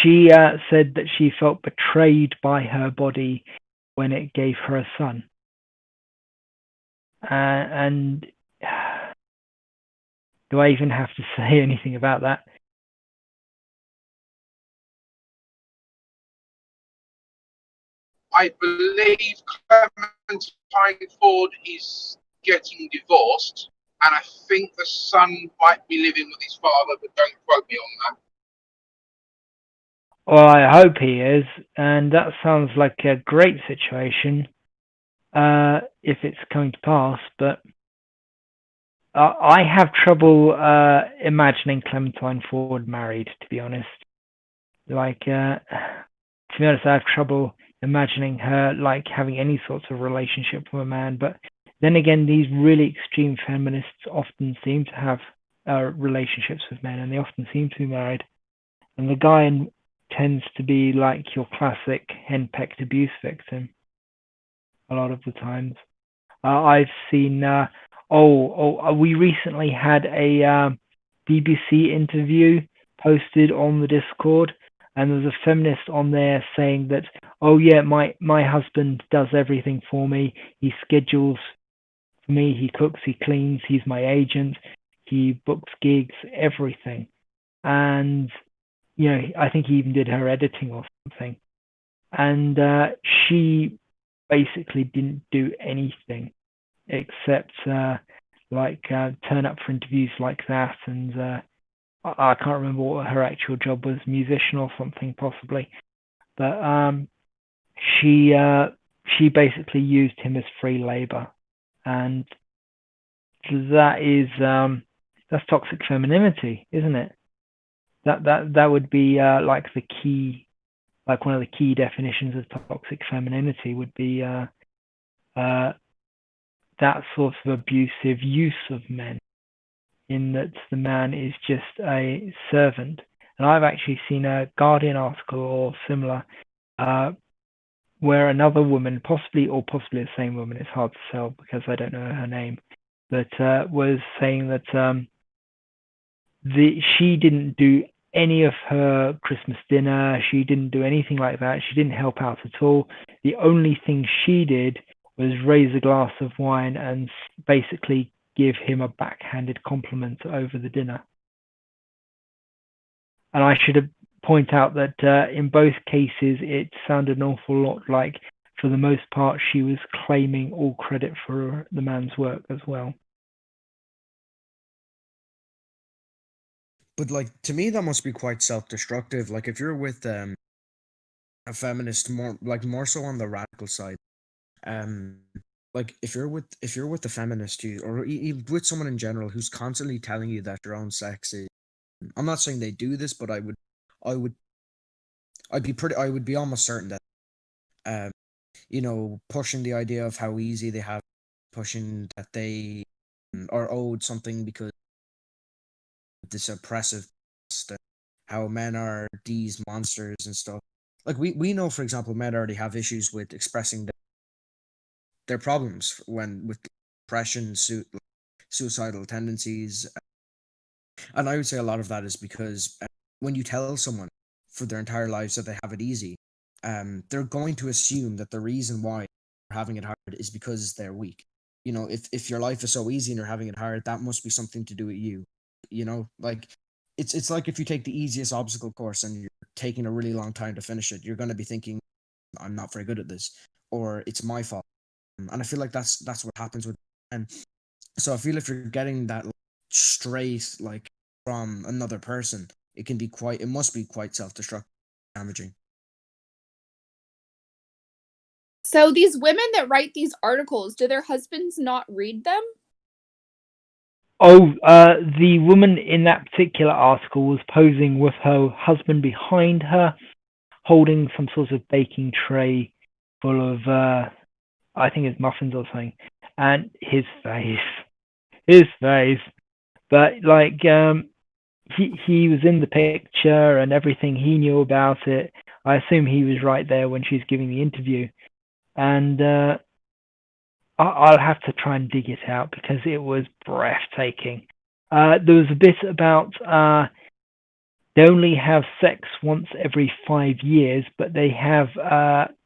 She said that she felt betrayed by her body when it gave her a son. And do I even have to say anything about that? I believe Clementine Ford is getting divorced, and I think the son might be living with his father, but don't quote me on that. Well, I hope he is, and that sounds like a great situation if it's coming to pass, but I have trouble imagining Clementine Ford married, to be honest. Like, to be honest, I have trouble imagining her like having any sorts of relationship with a man, but then again, these really extreme feminists often seem to have relationships with men, and they often seem to be married, and the guy tends to be like your classic henpecked abuse victim a lot of the times. I've seen. We recently had a BBC interview posted on the Discord, and there's a feminist on there saying that, oh yeah, my husband does everything for me. He schedules for me. He cooks. He cleans. He's my agent. He books gigs. Everything. And I think he even did her editing or something. And she basically didn't do anything except turn up for interviews like that. And I can't remember what her actual job was, musician or something possibly. But she basically used him as free labor, and that's toxic femininity, isn't it? That would be like the key, like one of the key definitions of toxic femininity would be that sort of abusive use of men, in that the man is just a servant. And I've actually seen a Guardian article or similar where another woman, possibly the same woman, it's hard to tell because I don't know her name, but was saying that she didn't do any of her Christmas dinner. She didn't do anything like that. She didn't help out at all. The only thing she did was raise a glass of wine and basically give him a backhanded compliment over the dinner. And I should point out that in both cases, it sounded an awful lot like, for the most part, she was claiming all credit for the man's work as well. But like, to me, that must be quite self-destructive. Like, if you're with a feminist, more so on the radical side, like if you're with a feminist, or with someone in general who's constantly telling you that your own sex is, I'm not saying they do this, but I would be almost certain that pushing the idea of how easy they have, pushing that they are owed something because this oppressive past, how men are these monsters and stuff. Like we know, for example, men already have issues with expressing their problems with depression, suicidal tendencies, and I would say a lot of that is because when you tell someone for their entire lives that they have it easy, they're going to assume that the reason why they're having it hard is because they're weak. You know, if your life is so easy and you're having it hard, that must be something to do with you. You know, like it's like if you take the easiest obstacle course and you're taking a really long time to finish it, you're going to be thinking, I'm not very good at this, or it's my fault. And I feel like that's what happens with. And so I feel if you're getting that straight like from another person, it must be quite self-destructive, damaging. So these women that write these articles, do their husbands not read them? Oh, the woman in that particular article was posing with her husband behind her, holding some sort of baking tray full of, I think it's muffins or something, and his face. But like, he was in the picture and everything. He knew about it. I assume he was right there when she's giving the interview, and I'll have to try and dig it out because it was breathtaking. There was a bit about they only have sex once every 5 years, but they have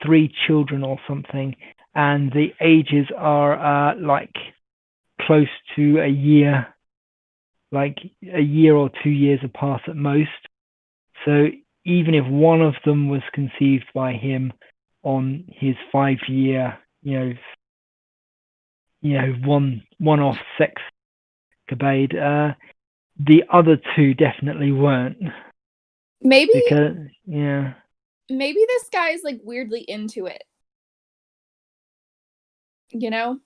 3 children or something, and the ages are like close to a year, like a year or 2 years apart at most. So even if one of them was conceived by him on his 5-year, one-off sex capade, the other 2 definitely weren't. Maybe Because maybe this guy is like weirdly into it. You know?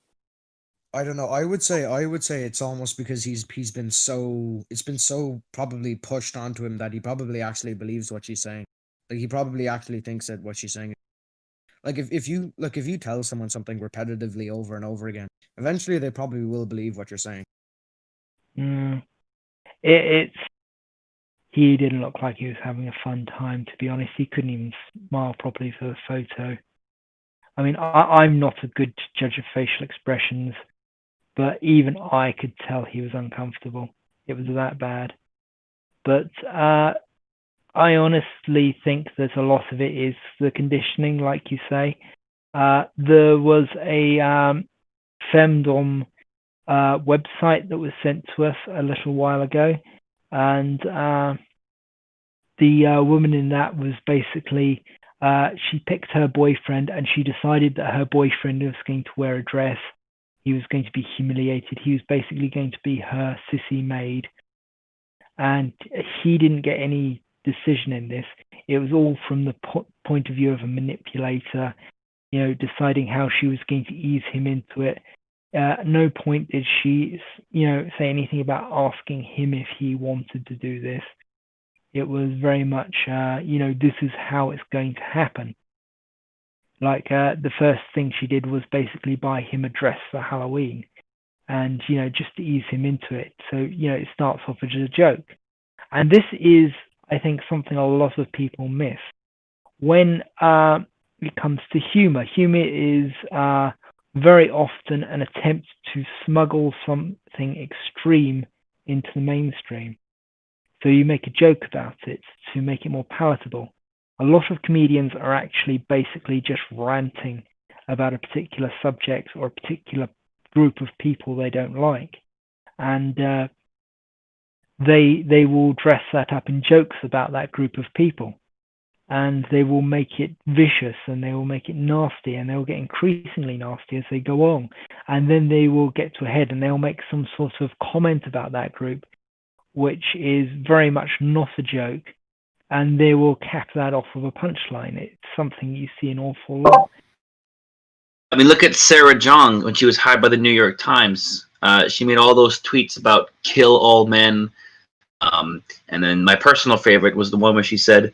I don't know. I would say it's almost because it's been so probably pushed onto him that he probably actually believes what she's saying. Like he probably actually thinks that what she's saying. Like if you tell someone something repetitively over and over again, eventually they probably will believe what you're saying. he didn't look like he was having a fun time, to be honest. He couldn't even smile properly for the photo. I mean, I'm not a good judge of facial expressions, but even I could tell he was uncomfortable. It was that bad. But I honestly think that a lot of it is the conditioning, like you say. There was a femdom website that was sent to us a little while ago, and the woman in that was basically she picked her boyfriend, and she decided that her boyfriend was going to wear a dress. He was going to be humiliated. He was basically going to be her sissy maid, and he didn't get any decision in this. It was all from the point of view of a manipulator, deciding how she was going to ease him into it. At no point did she, say anything about asking him if he wanted to do this. It was very much, this is how it's going to happen. Like the first thing she did was basically buy him a dress for Halloween, and just to ease him into it. So it starts off as a joke, and this is, I think, something a lot of people miss when it comes to humor. Humor is very often an attempt to smuggle something extreme into the mainstream. So you make a joke about it to make it more palatable. A lot of comedians are actually basically just ranting about a particular subject or a particular group of people they don't like. And they will dress that up in jokes about that group of people. And they will make it vicious, and they will make it nasty, and they will get increasingly nasty as they go on. And then they will get to a head, and they'll make some sort of comment about that group, which is very much not a joke, and they will cap that off with a punchline. It's something you see an awful lot. I mean, look at Sarah Jong when she was hired by the New York Times. She made all those tweets about kill all men. And then my personal favorite was the one where she said,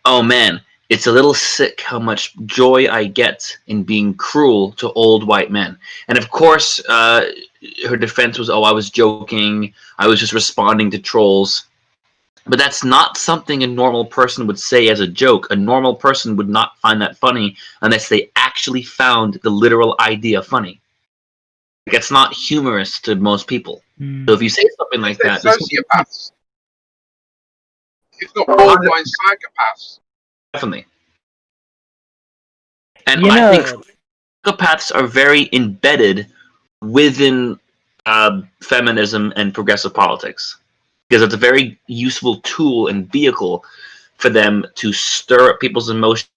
"Oh man, it's a little sick how much joy I get in being cruel to old white men." And of course, her defense was, "Oh, I was joking. I was just responding to trolls." But that's not something a normal person would say as a joke. A normal person would not find that funny unless they actually found the literal idea funny. It's not humorous to most people. So if you say something like They're that, sociopaths. It's not borderline psychopaths. definitely. And You I know, think psychopaths are very embedded within feminism and progressive politics because it's a very useful tool and vehicle for them to stir up people's emotions.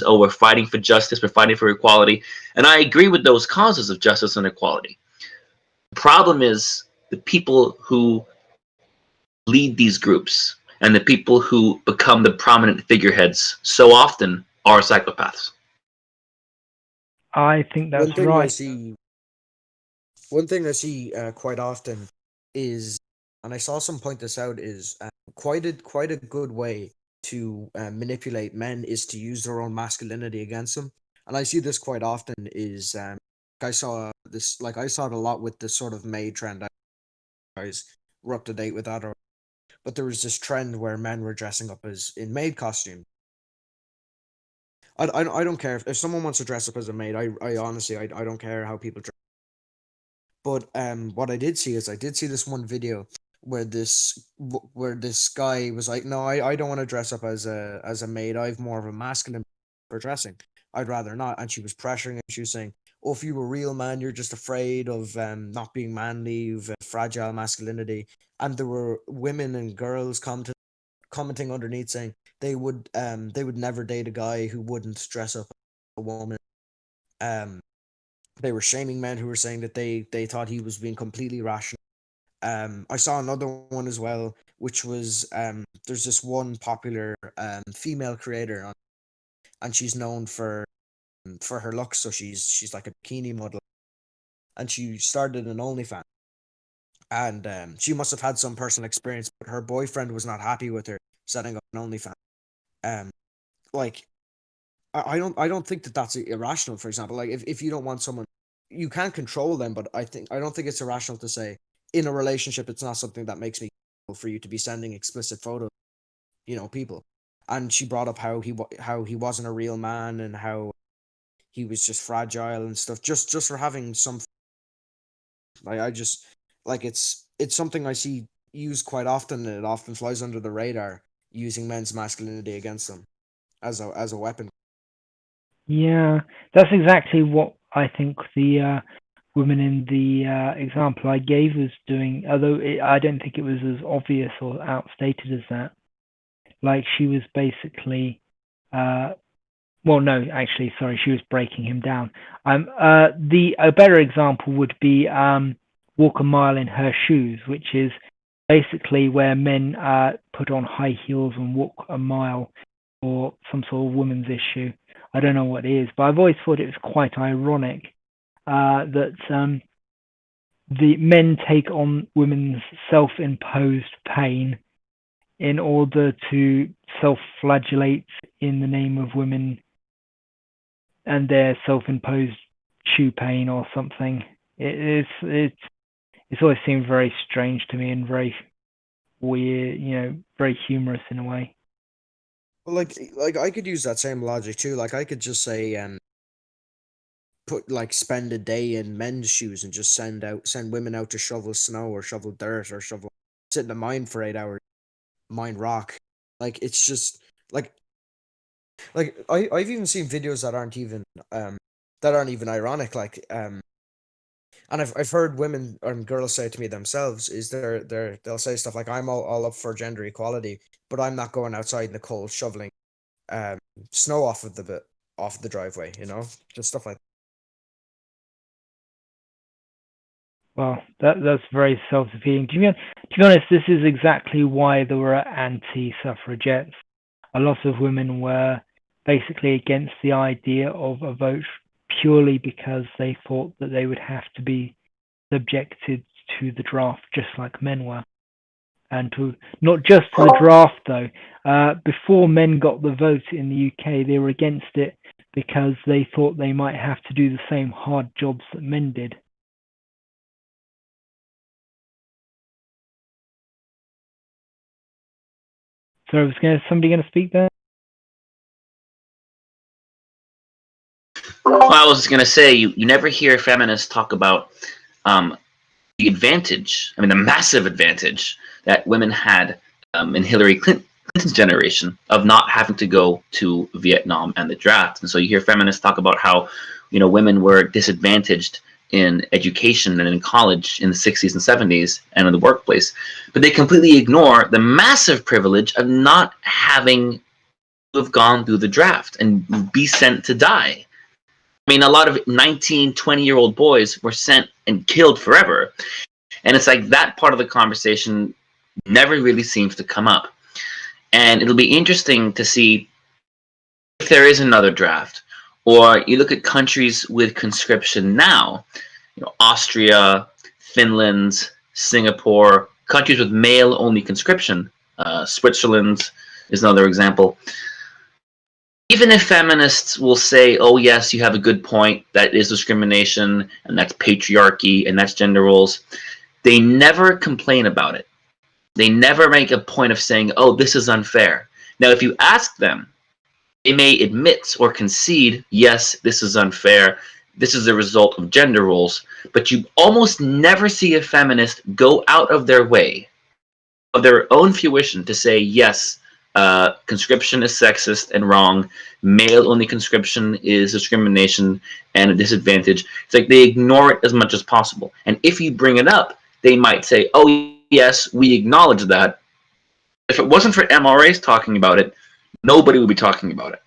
Oh, we're fighting for justice, we're fighting for equality. And I agree with those causes of justice and equality. The problem is the people who lead these groups and the people who become the prominent figureheads so often are psychopaths. I think that's One thing I right. see, one thing I see quite often is, and I saw some point this out, is quite a good way to manipulate men is to use their own masculinity against them. And I see this quite often. Is I saw this, like I saw it a lot with the sort of maid trend. Guys were up to date with that, but there was this trend where men were dressing up as in maid costume. I don't care if someone wants to dress up as a maid. I honestly I don't care how people dress. But what I did see is I did see this one video where this guy was like, no, I don't want to dress up as a maid. I've more of a masculine for dressing. I'd rather not. And she was pressuring him. She was saying, oh, if you were a real man, you're just afraid of not being manly. You've a fragile masculinity. And there were women and girls commenting underneath saying they would never date a guy who wouldn't dress up as a woman. They were shaming men who were saying that they thought he was being completely rational. I saw another one as well, which was there's this one popular female creator, and she's known for her looks. So she's like a bikini model, and she started an OnlyFans, and she must have had some personal experience, but her boyfriend was not happy with her setting up an OnlyFans. Like I don't think that that's irrational. For example, like if you don't want someone, you can't control them, but I don't think it's irrational to say in a relationship it's not something that makes me for you to be sending explicit photos, people. And she brought up how he wasn't a real man and how he was just fragile and stuff, just for having some. I just like it's something I see used quite often, and it often flies under the radar, using men's masculinity against them as a weapon. Yeah, that's exactly what I think the woman in the example I gave was doing, although I don't think it was as obvious or outstated as that. Like she was basically, well, no, actually, sorry, she was breaking him down. A better example would be walk a mile in her shoes, which is basically where men put on high heels and walk a mile for some sort of women's issue. I don't know what it is, but I've always thought it was quite ironic that the men take on women's self-imposed pain in order to self-flagellate in the name of women and their self-imposed shoe pain or something. It's always seemed very strange to me and very weird, very humorous in a way. Well, like I could use that same logic too. Like I could just say, spend a day in men's shoes and just send women out to shovel snow or shovel dirt or sit in a mine for 8 hours, mine rock. Like it's just like I've even seen videos that aren't even ironic. And I've heard women and girls say to me themselves is they'll say stuff like, I'm all up for gender equality, but I'm not going outside in the cold shoveling snow off of the driveway, just stuff like that. Well, that's very self-defeating. To be honest, this is exactly why there were anti-suffragettes. A lot of women were basically against the idea of a vote purely because they thought that they would have to be subjected to the draft just like men were. And not just to the draft, though. Before men got the vote in the UK, they were against it because they thought they might have to do the same hard jobs that men did. So somebody going to speak there? Well, I was just going to say, you never hear feminists talk about the advantage, the massive advantage that women had in Hillary Clinton Clinton's generation of not having to go to Vietnam and the draft. And so you hear feminists talk about how, women were disadvantaged in education and in college in the 60s and 70s and in the workplace, but they completely ignore the massive privilege of not having to have gone through the draft and be sent to die. I mean, a lot of 19, 20-year-old boys were sent and killed forever. And it's like that part of the conversation never really seems to come up. And it'll be interesting to see if there is another draft, or you look at countries with conscription now, Austria, Finland, Singapore, countries with male-only conscription. Switzerland is another example. Even if feminists will say, oh yes, you have a good point, that is discrimination, and that's patriarchy, and that's gender roles, they never complain about it. They never make a point of saying, oh, this is unfair. Now, if you ask them, they may admit or concede, yes, this is unfair, this is a result of gender roles, but you almost never see a feminist go out of their way, of their own fruition, to say, yes, conscription is sexist and wrong, male-only conscription is discrimination and a disadvantage. It's like they ignore it as much as possible. And if you bring it up, they might say, oh, yes, we acknowledge that. If it wasn't for MRAs talking about it, nobody would be talking about it.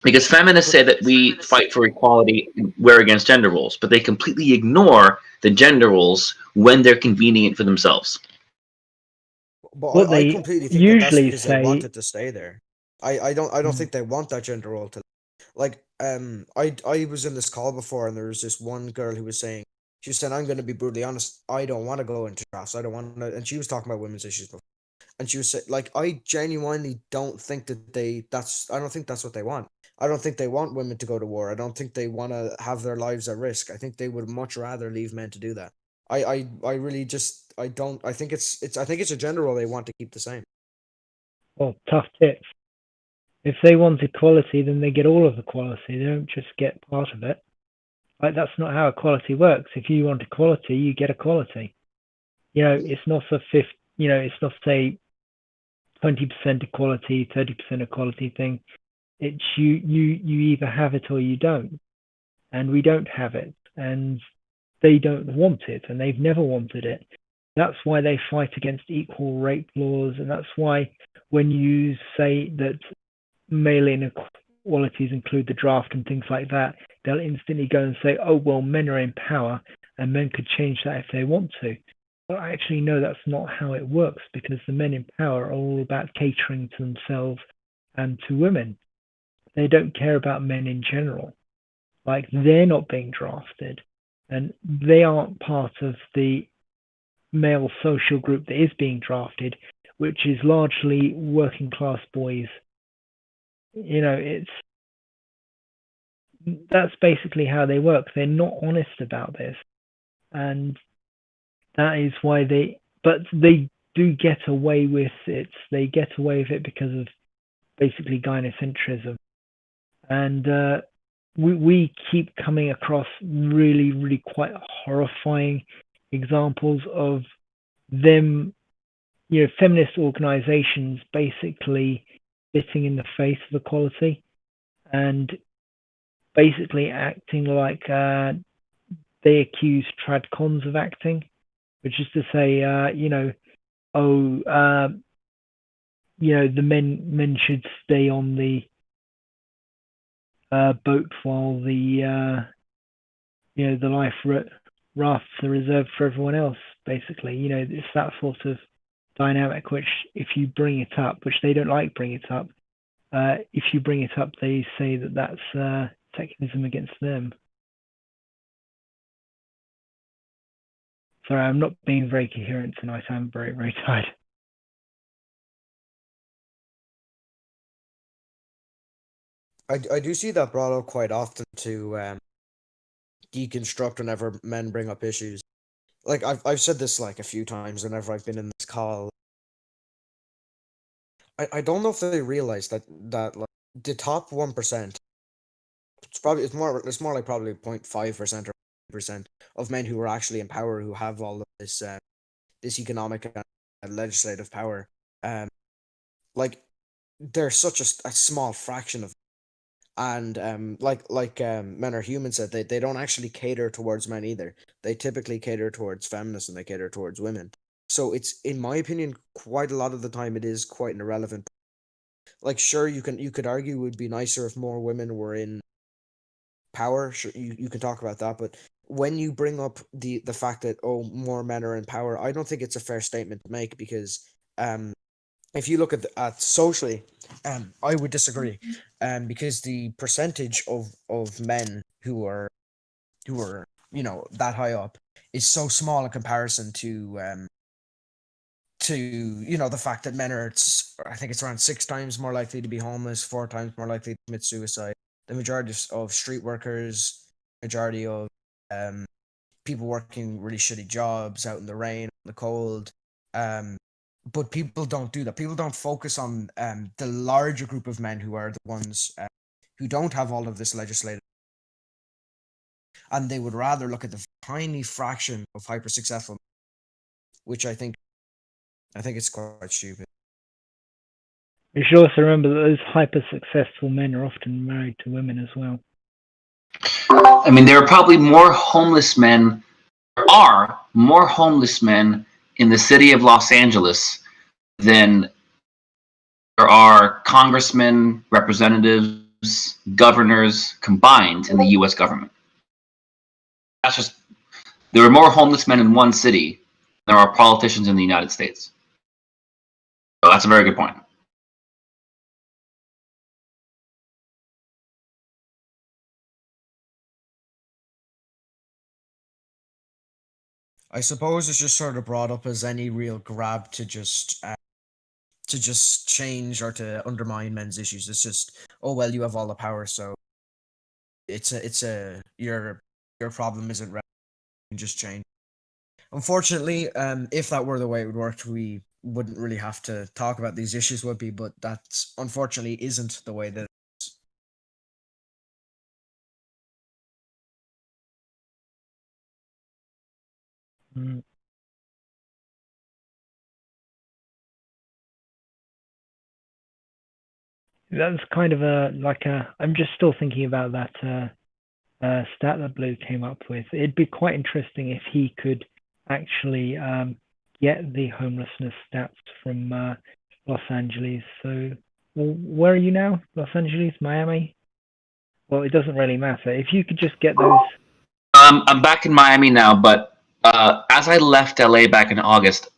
Because feminists say that we fight for equality, we're against gender roles, but they completely ignore the gender roles when they're convenient for themselves. But What I they completely think usually that's because say- they want it to stay there. I don't think they want that gender role to, like, I was in this call before, and there was this one girl who was saying, she said, I'm going to be brutally honest, I don't want to go into drafts, I don't want to, and she was talking about women's issues before, and she was saying, like, I genuinely don't think that I don't think that's what they want. I don't think they want women to go to war. I don't think they want to have their lives at risk. I think they would much rather leave men to do that. I really just, I don't, I think it's a gender role they want to keep the same. Well, tough tips. If they want equality, then they get all of equality. They don't just get part of it. Like, that's not how equality works. If you want equality, you get equality. It's not a it's not say 20% equality, 30% equality thing. It's you either have it or you don't. And we don't have it. And they don't want it, and they've never wanted it. That's why they fight against equal rape laws, and that's why when you say that male inequalities include the draft and things like that, they'll instantly go and say, oh, well, men are in power and men could change that if they want to. Well, actually, no, that's not how it works, because the men in power are all about catering to themselves and to women. They don't care about men in general. Like, they're not being drafted, and they aren't part of the male social group that is being drafted, which is largely working class boys. That's basically how they work. They're not honest about this, and that is why they do get away with it. They get away with it because of basically gynocentrism, and we keep coming across really, really quite horrifying examples of them, feminist organizations basically spitting in the face of equality and basically acting like they accuse tradcons of acting, which is to say, the men should stay on the boat while the life rafts are reserved for everyone else. Basically, it's that sort of dynamic. Which, if you bring it up, which they don't like bringing it up, if you bring it up, they say that that's sexism against them. Sorry, I'm not being very coherent tonight. I'm very, very tired. I do see that brought up quite often to deconstruct whenever men bring up issues. Like, I've said this like a few times whenever I've been in this call. I don't know if they realize that like the top 1%, it's more like probably 0.5% or 1% of men who are actually in power, who have all of this this economic and legislative power. like they're such a small fraction of, and men are human said, they don't actually cater towards men either. They typically cater towards feminists and they cater towards women. So it's, in my opinion, quite a lot of the time it is quite an irrelevant. Like, sure, you could argue it would be nicer if more women were in power. Sure, you can talk about that, but when you bring up the fact that, oh, more men are in power, I don't think it's a fair statement to make, because if you look at socially, I would disagree, because the percentage of men who are that high up is so small in comparison to the fact that men are, I think it's around 6 times more likely to be homeless, 4 times more likely to commit suicide. The majority of street workers, majority of people working really shitty jobs out in the rain, the cold. But people don't do that. People don't focus on the larger group of men who are the ones who don't have all of this legislative, and they would rather look at the tiny fraction of hyper successful, which I think it's quite stupid. You should also remember that those hyper-successful men are often married to women as well. I mean, there are probably more homeless men. There are more homeless men in the city of Los Angeles than there are congressmen, representatives, governors combined in the U.S. government. That's just, there are more homeless men in one city than there are politicians in the United States. So that's a very good point. I suppose it's just sort of brought up as any real grab to just change or to undermine men's issues. It's just, oh well, you have all the power, so your problem isn't relevant, you can just change. Unfortunately, if that were the way it would work, we wouldn't really have to talk about these issues, would be? But that unfortunately isn't the way that. Mm. That's kind of I'm just still thinking about that stat that Blue came up with. It'd be quite interesting if he could actually get the homelessness stats from Los Angeles. So, where are you now? Los Angeles, Miami? Well, it doesn't really matter. If you could just get those. I'm back in Miami now, but as I left LA back in August,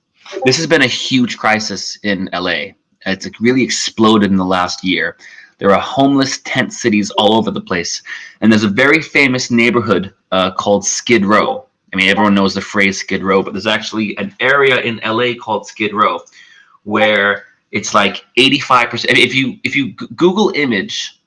this has been a huge crisis in LA. It's really exploded in the last year. There are homeless tent cities all over the place. And there's a very famous neighborhood called Skid Row. I mean, everyone knows the phrase Skid Row, but there's actually an area in LA called Skid Row where it's like 85%. If you Google image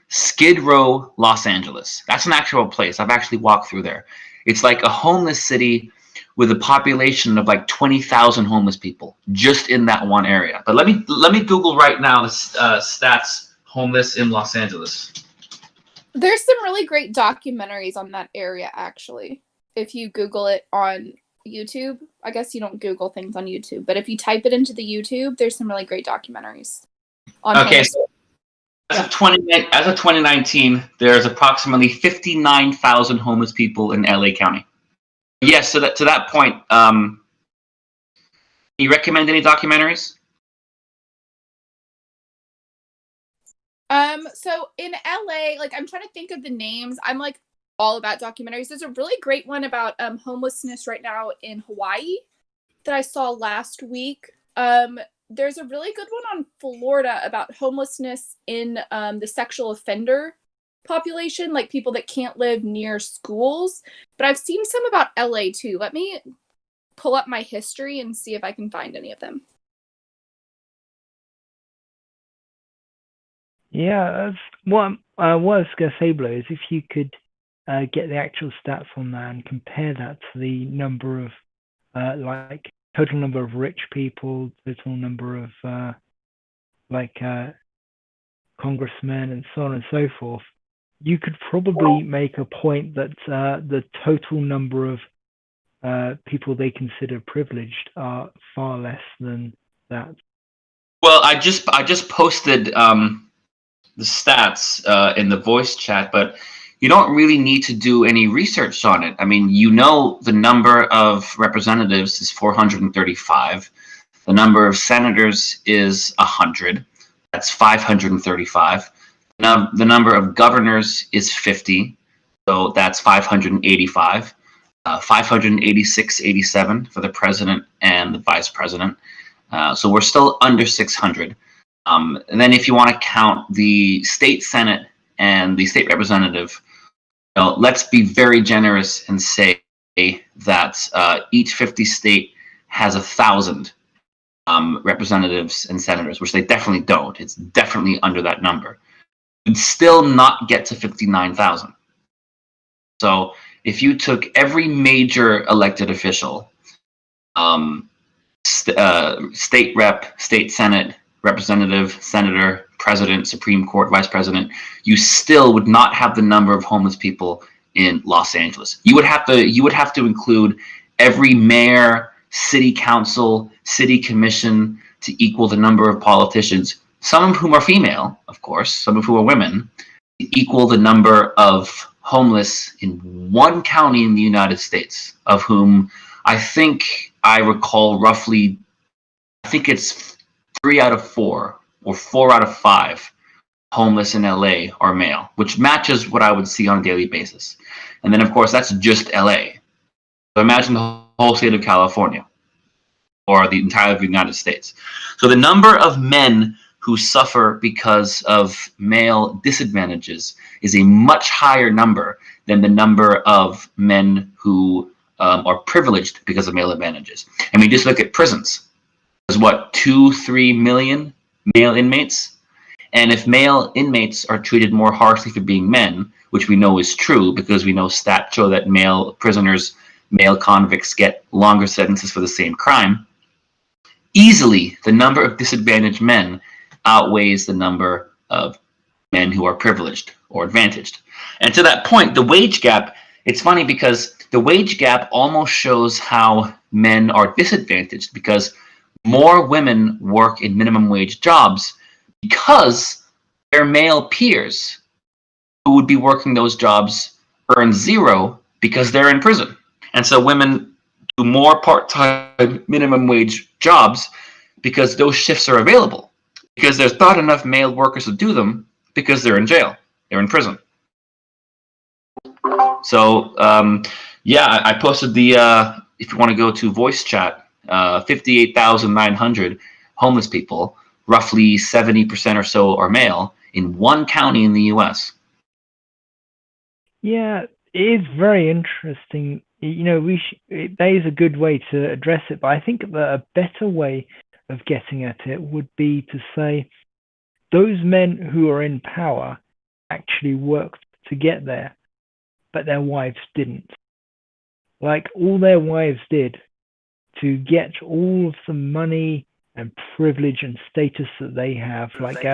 Skid Row, Los Angeles, that's an actual place. I've actually walked through there. It's like a homeless city with a population of like 20,000 homeless people just in that one area. But let me Google right now the stats homeless in Los Angeles. There's some really great documentaries on that area, actually. If you Google it on YouTube, I guess you don't Google things on YouTube, but if you type it into the YouTube, there's some really great documentaries. Okay, so as of 2019, there's approximately 59,000 homeless people in LA County. Yes, so to that point, can you recommend any documentaries? So in LA, like I'm trying to think of the names. I'm like all about documentaries. There's a really great one about homelessness right now in Hawaii that I saw last week. There's a really good one on Florida about homelessness in the sexual offender population, like people that can't live near schools. But I've seen some about LA too. Let me pull up my history and see if I can find any of them. Yeah, that's what I was going to say, Blue, is if you could get the actual stats on that and compare that to the number of, like, total number of rich people, total number of, congressmen and so on and so forth, you could probably make a point that the total number of people they consider privileged are far less than that. Well, I just posted the stats in the voice chat, but you don't really need to do any research on it. I mean, you know, the number of representatives is 435. The number of senators is 100. That's 535. Now, the number of governors is 50. So that's 585. 586, 87 for the president and the vice president. So we're still under 600. And then if you want to count the state senate and the state representative, let's be very generous and say that each 50 state has 1,000 representatives and senators, which they definitely don't. It's definitely under that number. You'd still not get to 59,000. So if you took every major elected official, state rep, state senate, representative, senator, president, Supreme Court, vice president, you still would not have the number of homeless people in Los Angeles. You would have to include every mayor, city council, city commission to equal the number of politicians, some of whom are female, of course, some of whom are women, to equal the number of homeless in one county in the United States, of whom I think I recall roughly, I think it's 3 out of 4 or 4 out of 5 homeless in LA are male, which matches what I would see on a daily basis. And then, of course, that's just LA. So imagine the whole state of California or the entire United States. So the number of men who suffer because of male disadvantages is a much higher number than the number of men who are privileged because of male advantages. I mean, just look at prisons. There's what, 2-3 million male inmates? And if male inmates are treated more harshly for being men, which we know is true because we know stats show that male prisoners, male convicts get longer sentences for the same crime, easily the number of disadvantaged men outweighs the number of men who are privileged or advantaged. And to that point, the wage gap, it's funny because the wage gap almost shows how men are disadvantaged because more women work in minimum wage jobs because their male peers who would be working those jobs earn 0 because they're in prison. And so women do more part-time minimum wage jobs because those shifts are available, because there's not enough male workers to do them because they're in jail, they're in prison. So yeah, I posted the, if you want to go to voice chat, 58,900 homeless people, roughly 70% or so are male in one county in the US. Yeah, it is very interesting. You know, that is a good way to address it, but I think that a better way of getting at it would be to say those men who are in power actually worked to get there, but their wives didn't. Like, all their wives did to get all of the money and privilege and status that they have, like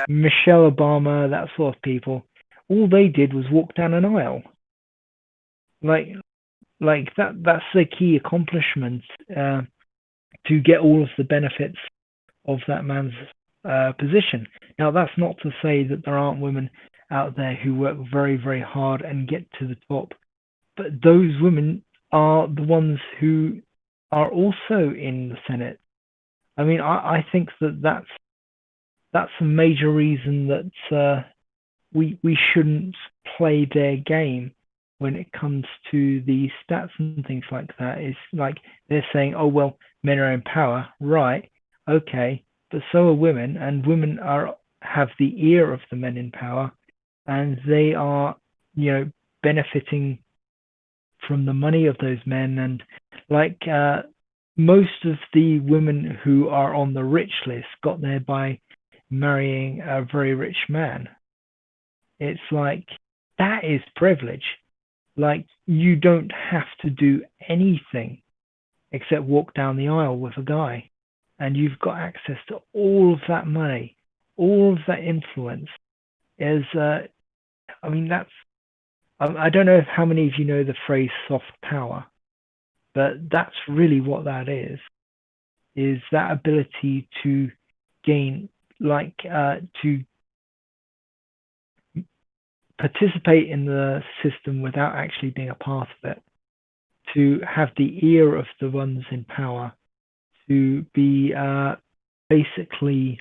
Michelle Obama, that sort of people, all they did was walk down an aisle. Like that's the key accomplishment, to get all of the benefits of that man's position. Now, that's not to say that there aren't women out there who work very, very hard and get to the top, but those women are the ones who are also in the Senate. I mean, I think that's a major reason that we shouldn't play their game when it comes to the stats and things like that. It's like they're saying, oh, well, men are in power, right? Okay, but so are women, and women have the ear of the men in power, and they are, you know, benefiting from the money of those men. And like most of the women who are on the rich list got there by marrying a very rich man. It's like, that is privilege. Like, you don't have to do anything except walk down the aisle with a guy, and you've got access to all of that money, all of that influence. I mean, that's, I don't know how many of you know the phrase soft power, but that's really what that is that ability to gain, like, to participate in the system without actually being a part of it, to have the ear of the ones in power, to be basically,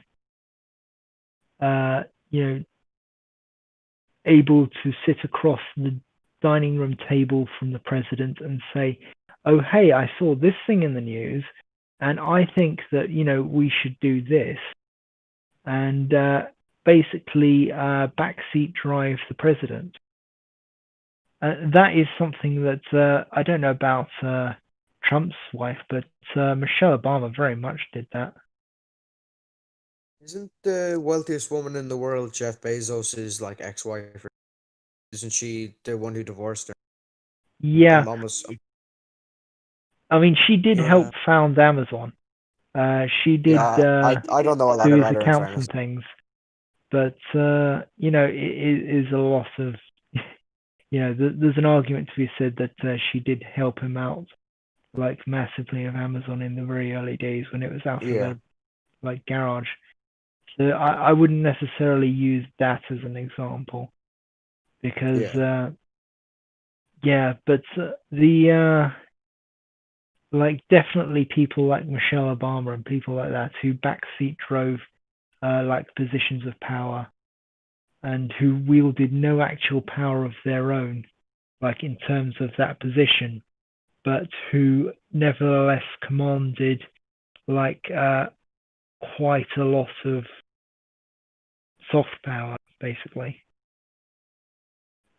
able to sit across the dining room table from the president and say, oh, hey, I saw this thing in the news, and I think that, we should do this. And basically backseat drive the president. That is something that I don't know about Trump's wife, but Michelle Obama very much did that. Isn't the wealthiest woman in the world Jeff Bezos' like ex-wife? Isn't she the one who divorced her? Yeah. Almost. I mean, she did help found Amazon. She did I don't know a lot do his about her, in accounts fairness. and things, but it is a lot of there's an argument to be said that she did help him out like massively of Amazon in the very early days when it was out of the like garage. So I wouldn't necessarily use that as an example because but the like definitely people like Michelle Obama and people like that who backseat drove like positions of power and who wielded no actual power of their own, like in terms of that position, but who nevertheless commanded like quite a lot of soft power, basically.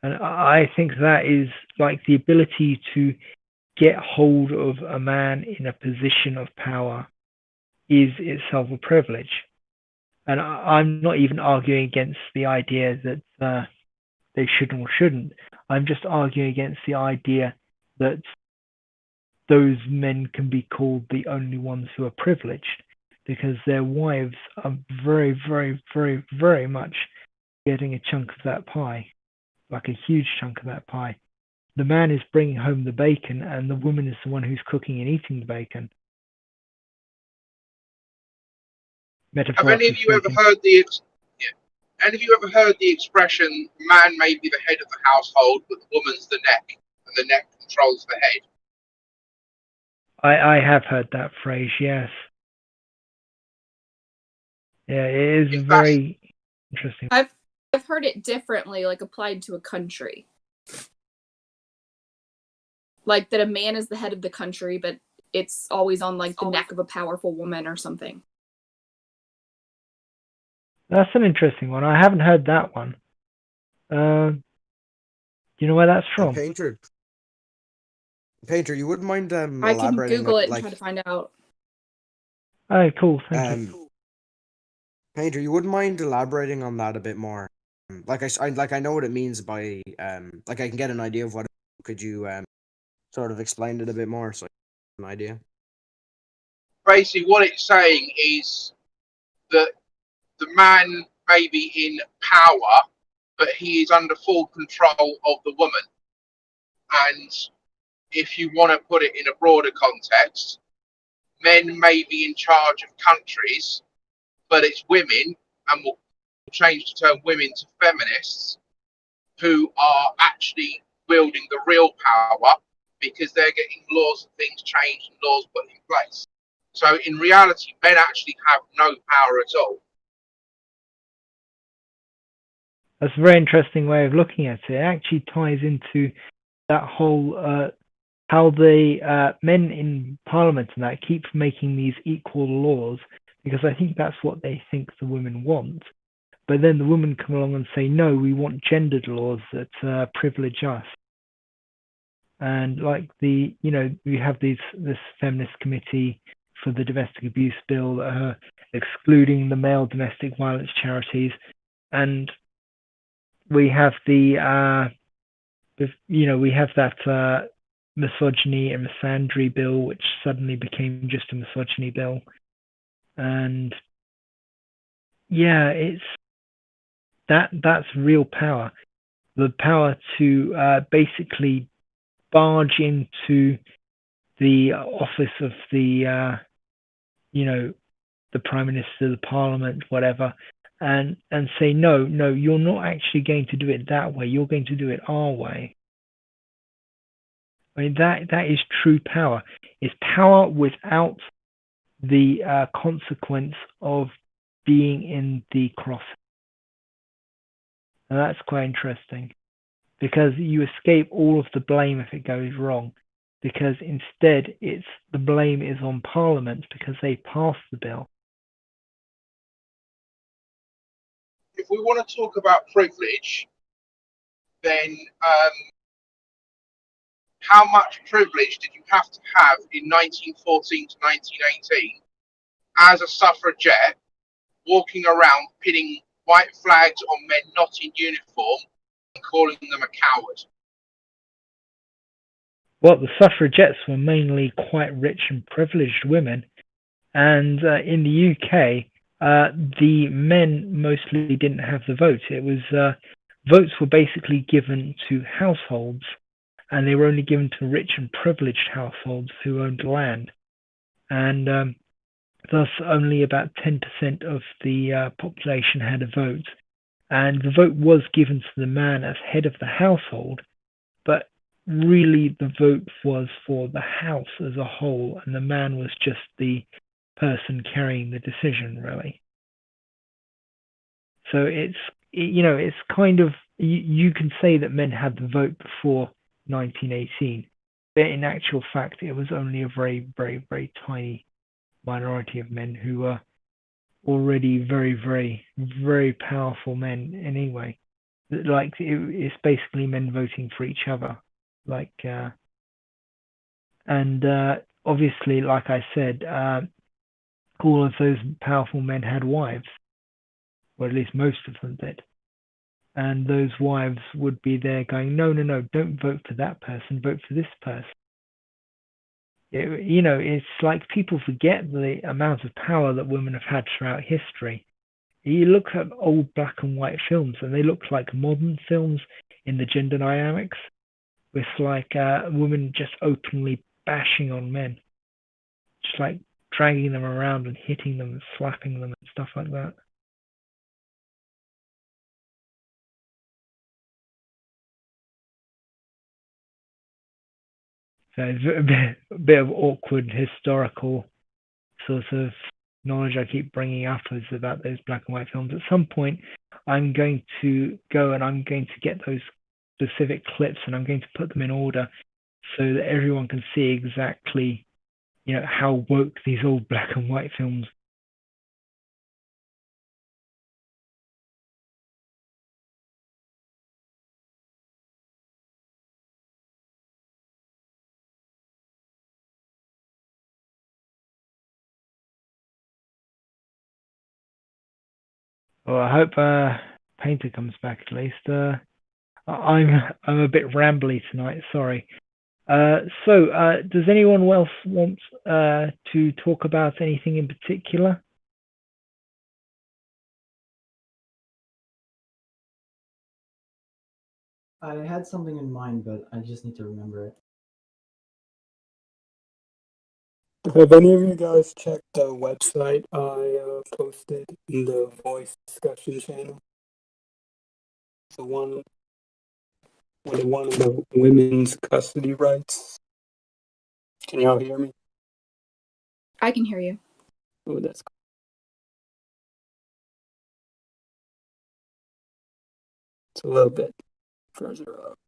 And I think that is like the ability to get hold of a man in a position of power is itself a privilege. And I'm not even arguing against the idea that they should or shouldn't. I'm just arguing against the idea that those men can be called the only ones who are privileged because their wives are very, very, very, very much getting a chunk of that pie, like a huge chunk of that pie. The man is bringing home the bacon and the woman is the one who's cooking and eating the bacon. Have any of you ever heard the expression, man may be the head of the household, but the woman's the neck, and the neck controls the head? I have heard that phrase, yes. Yeah, it is very interesting. I've heard it differently, like applied to a country. Like that a man is the head of the country, but it's always on like the neck of a powerful woman or something. That's an interesting one. I haven't heard that one. Do you know where that's from? Painter, you wouldn't mind I can elaborating? Google it and try to find out. Oh, cool. Thank you. Painter, you wouldn't mind elaborating on that a bit more? Like I know what it means by like I can get an idea of what. Could you sort of explain it a bit more so I have an idea? Basically, what it's saying is that the man may be in power, but he is under full control of the woman. And if you want to put it in a broader context, men may be in charge of countries, but it's women, and we'll change the term women to feminists, who are actually wielding the real power because they're getting laws and things changed and laws put in place. So in reality, men actually have no power at all. That's a very interesting way of looking at it. It actually ties into that whole how the men in Parliament and that keep making these equal laws because I think that's what they think the women want. But then the women come along and say, no, we want gendered laws that privilege us. And like we have this feminist committee for the domestic abuse bill that are excluding the male domestic violence charities. And we have we have that misogyny and misandry bill, which suddenly became just a misogyny bill. And yeah, it's that's real power. The power to basically barge into the office of the the Prime Minister, the Parliament, whatever, and say, no, you're not actually going to do it that way. You're going to do it our way. I mean, that is true power. It's power without the consequence of being in the cross. And that's quite interesting, because you escape all of the blame if it goes wrong, because instead the blame is on Parliament because they passed the bill. If we want to talk about privilege, then how much privilege did you have to have in 1914 to 1918 as a suffragette, walking around pinning white flags on men not in uniform and calling them a coward? Well, the suffragettes were mainly quite rich and privileged women, and in the UK, the men mostly didn't have the vote. It was votes were basically given to households, and they were only given to rich and privileged households who owned land, and thus only about 10% of the population had a vote. And the vote was given to the man as head of the household, but really the vote was for the house as a whole, and the man was just the person carrying the decision, really. So it's kind of, you can say that men had the vote before 1918, but in actual fact it was only a very, very, very tiny minority of men who were already very, very, very powerful men anyway. Like, it's basically men voting for each other. Like, and obviously, like I said, all of those powerful men had wives, or at least most of them did. And those wives would be there going, no, don't vote for that person, vote for this person. It's like people forget the amount of power that women have had throughout history. You look at old black and white films, and they look like modern films in the gender dynamics. It's like women just openly bashing on men, just like dragging them around and hitting them and slapping them and stuff like that. So it's a bit of awkward historical sort of knowledge I keep bringing up is about those black and white films. At some point, I'm going to go and I'm going to get those specific clips and I'm going to put them in order so that everyone can see exactly, how woke these old black and white films. Well, I hope Painter comes back at least. I'm a bit rambly tonight. Sorry. So, does anyone else want to talk about anything in particular? I had something in mind, but I just need to remember it. Have any of you guys checked the website I posted in the voice discussion channel? The one with the women's custody rights. Can y'all hear me? I can hear you. Oh, that's cool. It's a little bit further up.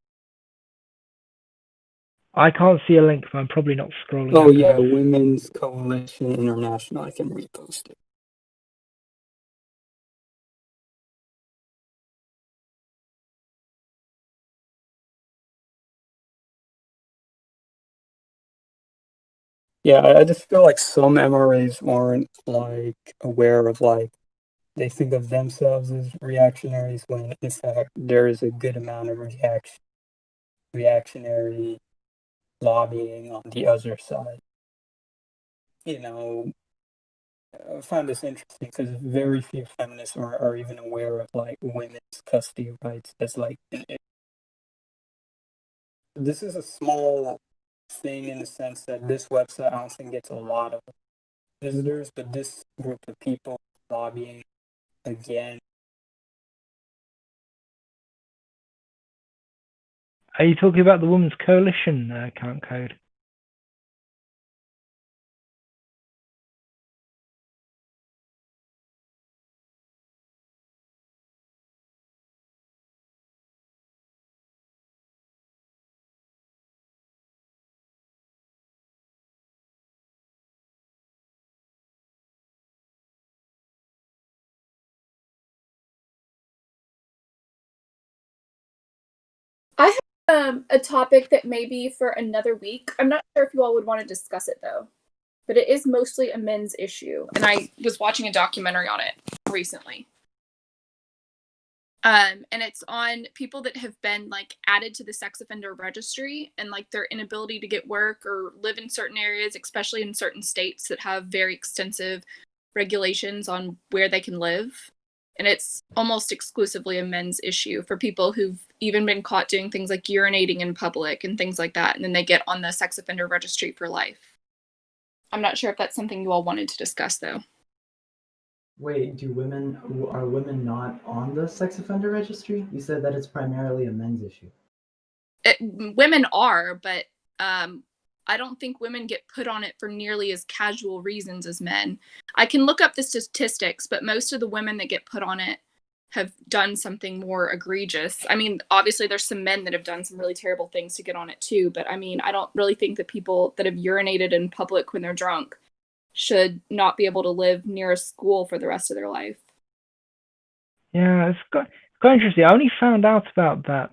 I can't see a link, but I'm probably not scrolling. Oh up yeah, enough. Women's Coalition International. I can repost it. Yeah, I just feel like some MRAs aren't like aware of they think of themselves as reactionaries when in fact there is a good amount of reactionary lobbying on the other side. I find this interesting because very few feminists are even aware of women's custody rights as this is a small thing in the sense that this website I don't think gets a lot of visitors, but this group of people lobbying again. Are you talking about the Women's Coalition count code? I have a topic that may be for another week. I'm not sure if you all would want to discuss it though, but it is mostly a men's issue, and I was watching a documentary on it recently. And it's on people that have been like added to the sex offender registry and like their inability to get work or live in certain areas, especially in certain states that have very extensive regulations on where they can live. And it's almost exclusively a men's issue for people who've even been caught doing things like urinating in public and things like that. And then they get on the sex offender registry for life. I'm not sure if that's something you all wanted to discuss though. Wait, are women not on the sex offender registry? You said that it's primarily a men's issue. Women are, but I don't think women get put on it for nearly as casual reasons as men. I can look up the statistics, but most of the women that get put on it have done something more egregious. I mean, obviously there's some men that have done some really terrible things to get on it too, but I mean, I don't really think that people that have urinated in public when they're drunk should not be able to live near a school for the rest of their life. Yeah, it's quite interesting. I only found out about that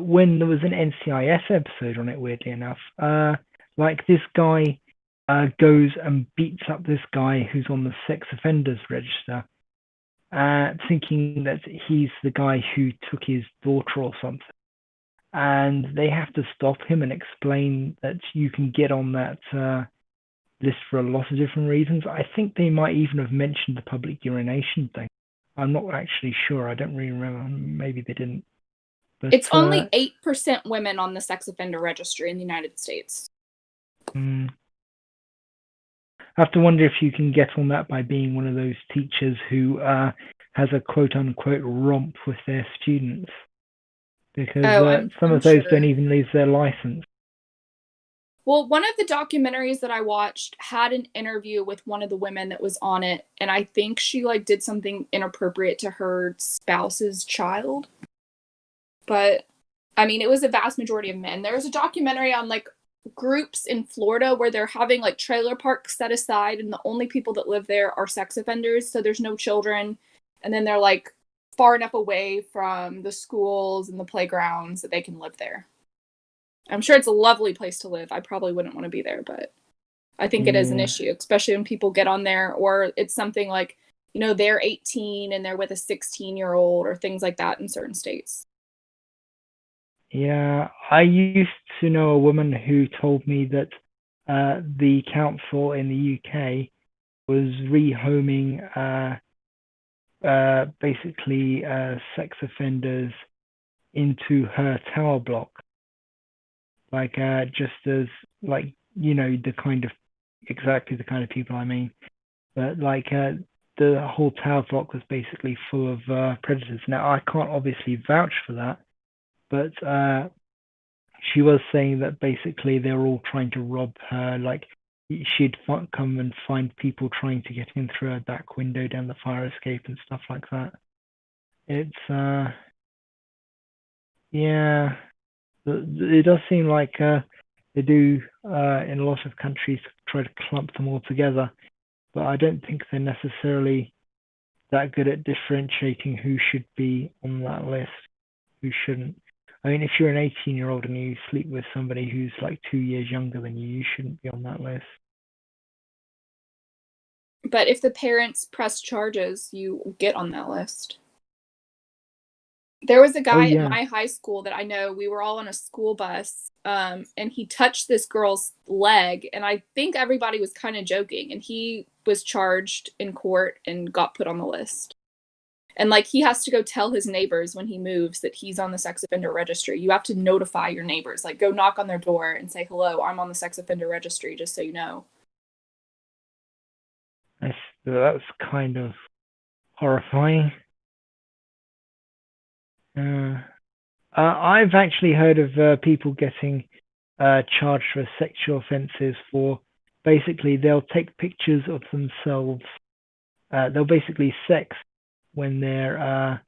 when there was an NCIS episode on it, weirdly enough. Like this guy goes and beats up this guy who's on the sex offenders register, thinking that he's the guy who took his daughter or something. And they have to stop him and explain that you can get on that list for a lot of different reasons. I think they might even have mentioned the public urination thing. I'm not actually sure. I don't really remember. Maybe they didn't. But, it's only 8% women on the sex offender registry in the United States. I have to wonder if you can get on that by being one of those teachers who has a quote-unquote romp with their students. Because some of those don't even lose their license. Well, one of the documentaries that I watched had an interview with one of the women that was on it, and I think she like did something inappropriate to her spouse's child. But I mean, it was a vast majority of men. There was a documentary on like groups in Florida where they're having like trailer parks set aside, and the only people that live there are sex offenders, so there's no children, and then they're like far enough away from the schools and the playgrounds that they can live there. I'm sure it's a lovely place to live. I probably wouldn't want to be there, but I think it is an issue, especially when people get on there, or it's something like, you know, they're 18 and they're with a 16-year-old or things like that in certain states. Yeah, I used to know a woman who told me that the council in the UK was rehoming basically sex offenders into her tower block. Like, just as, like, you know, exactly the kind of people I mean. But, like, the whole tower block was basically full of predators. Now, I can't obviously vouch for that, but she was saying that basically they were all trying to rob her. Like, she'd come and find people trying to get in through her back window down the fire escape and stuff like that. It's, yeah. It does seem like they do in a lot of countries try to clump them all together, but I don't think they're necessarily that good at differentiating who should be on that list, who shouldn't. I mean, if you're an 18-year-old and you sleep with somebody who's like 2 years younger than you shouldn't be on that list. But if the parents press charges, you get on that list. There was a guy at my high school that I know, we were all on a school bus, and he touched this girl's leg, and I think everybody was kind of joking, and he was charged in court and got put on the list. And like, he has to go tell his neighbors when he moves that he's on the sex offender registry. You have to notify your neighbors, like go knock on their door and say, hello, I'm on the sex offender registry, just so you know. So that's kind of horrifying. I've actually heard of people getting charged for sexual offences for basically they'll take pictures of themselves. They'll basically sex when they're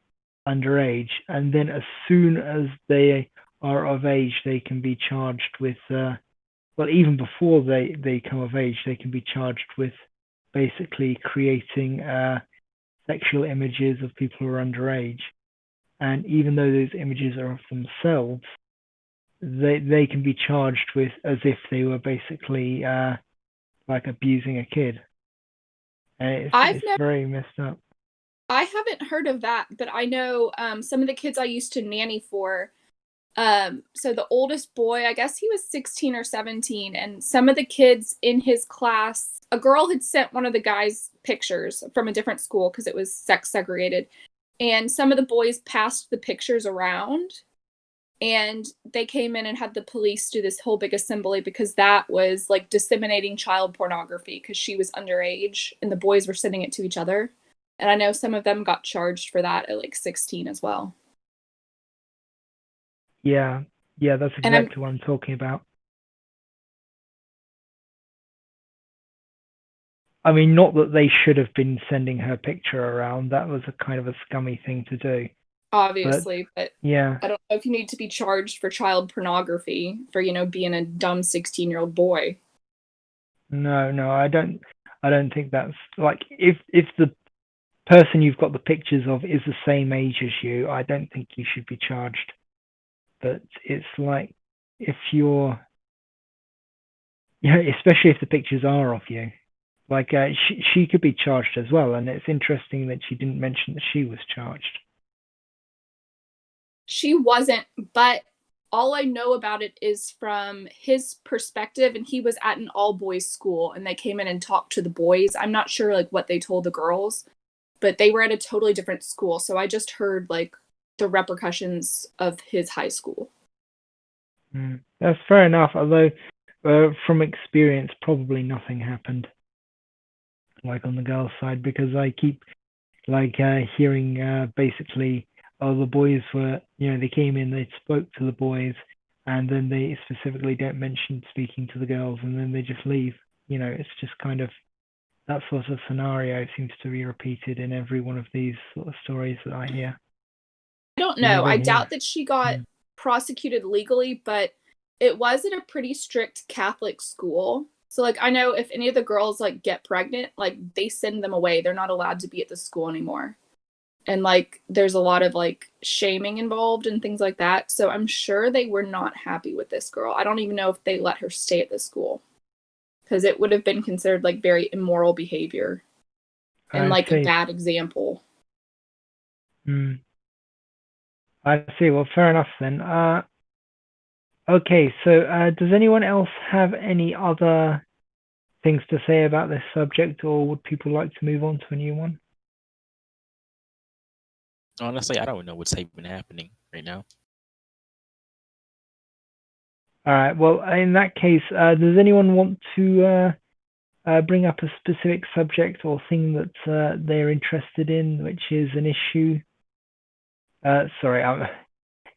underage, and then as soon as they are of age, they can be charged with. Well, even before they come of age, they can be charged with basically creating sexual images of people who are underage. And even though those images are of themselves, they can be charged with as if they were basically like abusing a kid. And I've it's never very messed up. I haven't heard of that, but I know some of the kids I used to nanny for. So the oldest boy, I guess he was 16 or 17, and some of the kids in his class, a girl had sent one of the guys pictures from a different school because it was sex segregated, and some of the boys passed the pictures around, and they came in and had the police do this whole big assembly because that was like disseminating child pornography because she was underage and the boys were sending it to each other. And I know some of them got charged for that at like 16 as well. Yeah, that's And I'm exactly what I'm talking about. I mean, not that they should have been sending her picture around. That was a kind of a scummy thing to do. obviously, but Yeah, I don't know if you need to be charged for child pornography for, being a dumb 16-year-old boy. no, I don't think that's like if the person you've got the pictures of is the same age as you, I don't think you should be charged. But it's like if you're, especially if the pictures are of you, like she could be charged as well. And it's interesting that she didn't mention that she was charged. She wasn't, but all I know about it is from his perspective, and he was at an all-boys school, and they came in and talked to the boys. I'm not sure like what they told the girls, but they were at a totally different school. So I just heard like the repercussions of his high school. That's fair enough. Although from experience, probably nothing happened. Like on the girls' side, because I keep like hearing basically, oh, the boys were, they came in, they spoke to the boys, and then they specifically don't mention speaking to the girls, and then they just leave. It's just kind of that sort of scenario seems to be repeated in every one of these sort of stories that I hear. I don't You know. never I hear. doubt that she got prosecuted legally, but it was at a pretty strict Catholic school. So like I know if any of the girls like get pregnant, like they send them away. They're not allowed to be at the school anymore. And like there's a lot of like shaming involved and things like that. So I'm sure they were not happy with this girl. I don't even know if they let her stay at the school because it would have been considered like very immoral behavior and I like a see. bad example. I see. Well, fair enough then. Okay, so does anyone else have any other things to say about this subject, or would people like to move on to a new one? Honestly, I don't know what's even happening right now. All right. Well, in that case, does anyone want to bring up a specific subject or thing that they're interested in, which is an issue? Sorry,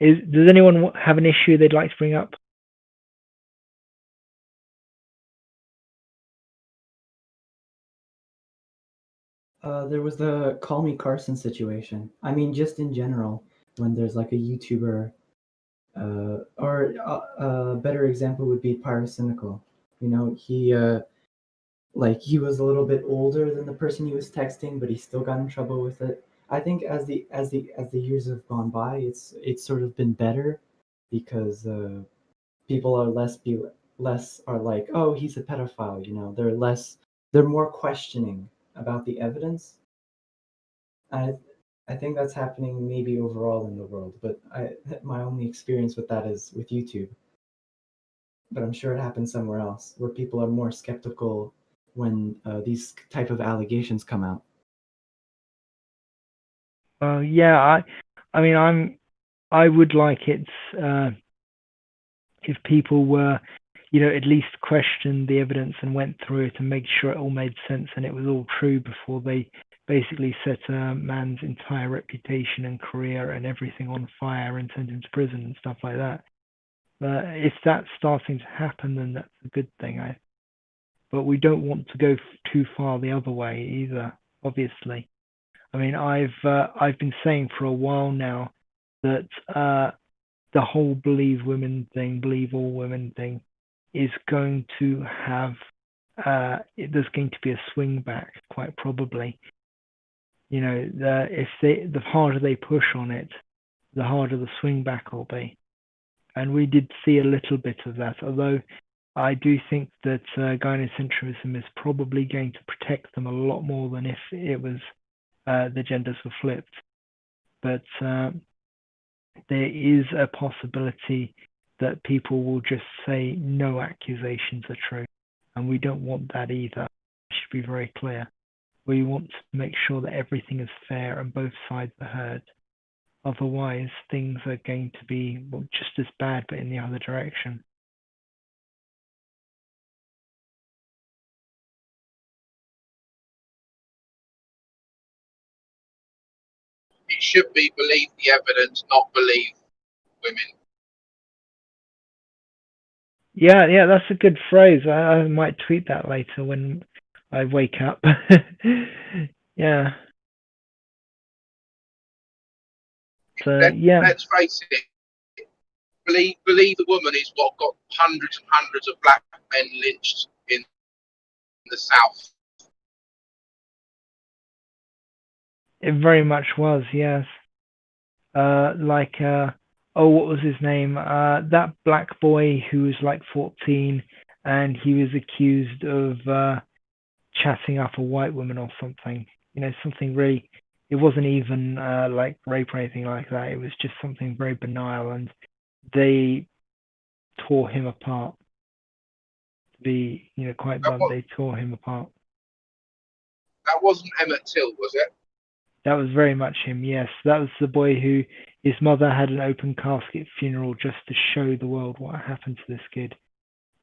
does anyone have an issue they'd like to bring up? There was the Call Me Carson situation. I mean, just in general, when there's like a YouTuber, or a better example would be Pyrocynical. He was a little bit older than the person he was texting, but he still got in trouble with it. I think as the years have gone by, it's sort of been better because people are less are like, oh, he's a pedophile. They're more questioning about the evidence. I think that's happening maybe overall in the world, but my only experience with that is with YouTube. But I'm sure it happens somewhere else where people are more skeptical when these type of allegations come out. Yeah, I mean, I would like it if people were, at least questioned the evidence and went through it and made sure it all made sense and it was all true before they basically set a man's entire reputation and career and everything on fire and sent him to prison and stuff like that. But if that's starting to happen, then that's a good thing. But we don't want to go too far the other way either, obviously. I mean, I've been saying for a while now that the whole believe women thing, believe all women thing, is going to have there's going to be a swing back, quite probably. The harder they push on it, the harder the swing back will be. And we did see a little bit of that, although I do think that gynocentrism is probably going to protect them a lot more than if it was the genders were flipped. But there is a possibility that people will just say no accusations are true, and we don't want that either. It should be very clear. We want to make sure that everything is fair and both sides are heard. Otherwise, things are going to be just as bad, but in the other direction. It should be believe the evidence, not believe women. Yeah, that's a good phrase. I might tweet that later when I wake up. Yeah. So yeah. Let's face it. Believe the woman is what got hundreds and hundreds of black men lynched in the South. It very much was, yes. What was his name? That black boy who was like 14 and he was accused of chatting up a white woman or something. Something really, it wasn't even like rape or anything like that. It was just something very banal, and they tore him apart. To be, quite blunt, they tore him apart. That wasn't Emmett Till, was it? That was very much him, yes. That was the boy who his mother had an open casket funeral just to show the world what happened to this kid.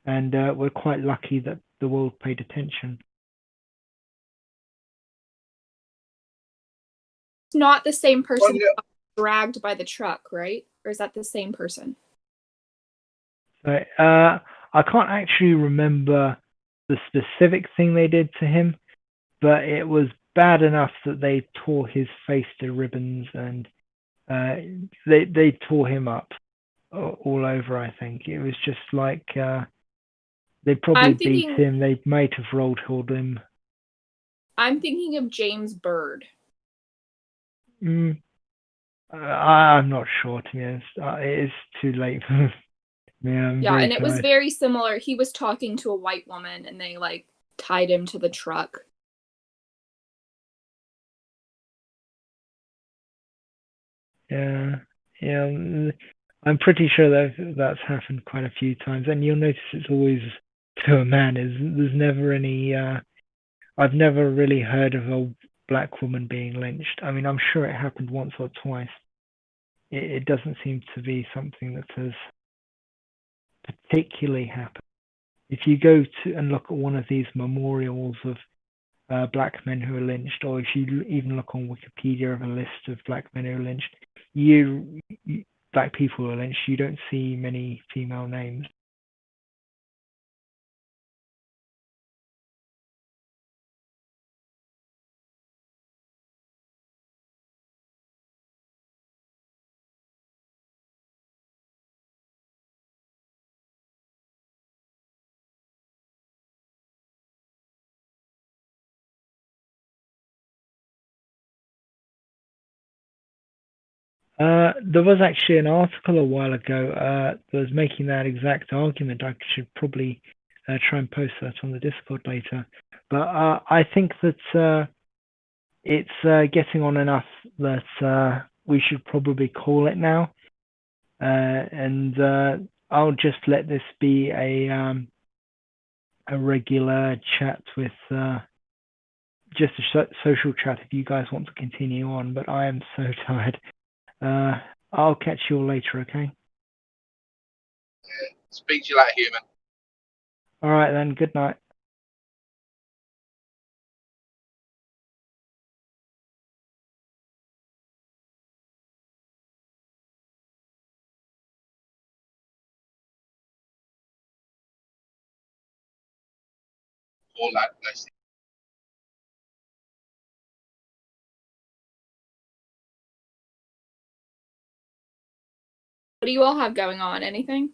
And we're quite lucky that the world paid attention. It's not the same person dragged by the truck, right? Or is that the same person? So, I can't actually remember the specific thing they did to him, but it was bad enough that they tore his face to ribbons, and they tore him up all over. I think it was just like they probably beat him. They might have rolled him. I'm thinking of James Byrd. I'm not sure, to be honest. It is too late. Yeah, and it was very similar. He was talking to a white woman, and they like tied him to the truck. Yeah. I'm pretty sure that's happened quite a few times, and you'll notice it's always to a man. There's never any. I've never really heard of a black woman being lynched. I mean, I'm sure it happened once or twice. It doesn't seem to be something that has particularly happened. If you go to and look at one of these memorials of black men who are lynched, or if you even look on Wikipedia of a list of black men who are lynched, black people who are lynched, you don't see many female names. There was actually an article a while ago that was making that exact argument. I should probably try and post that on the Discord later. But I think that it's getting on enough that we should probably call it now. And I'll just let this be a regular chat with just a social chat if you guys want to continue on. But I am so tired. I'll catch you all later, okay? Speak to you later, human. All right then. Good night. Poor lad, bless him. What do you all have going on? Anything?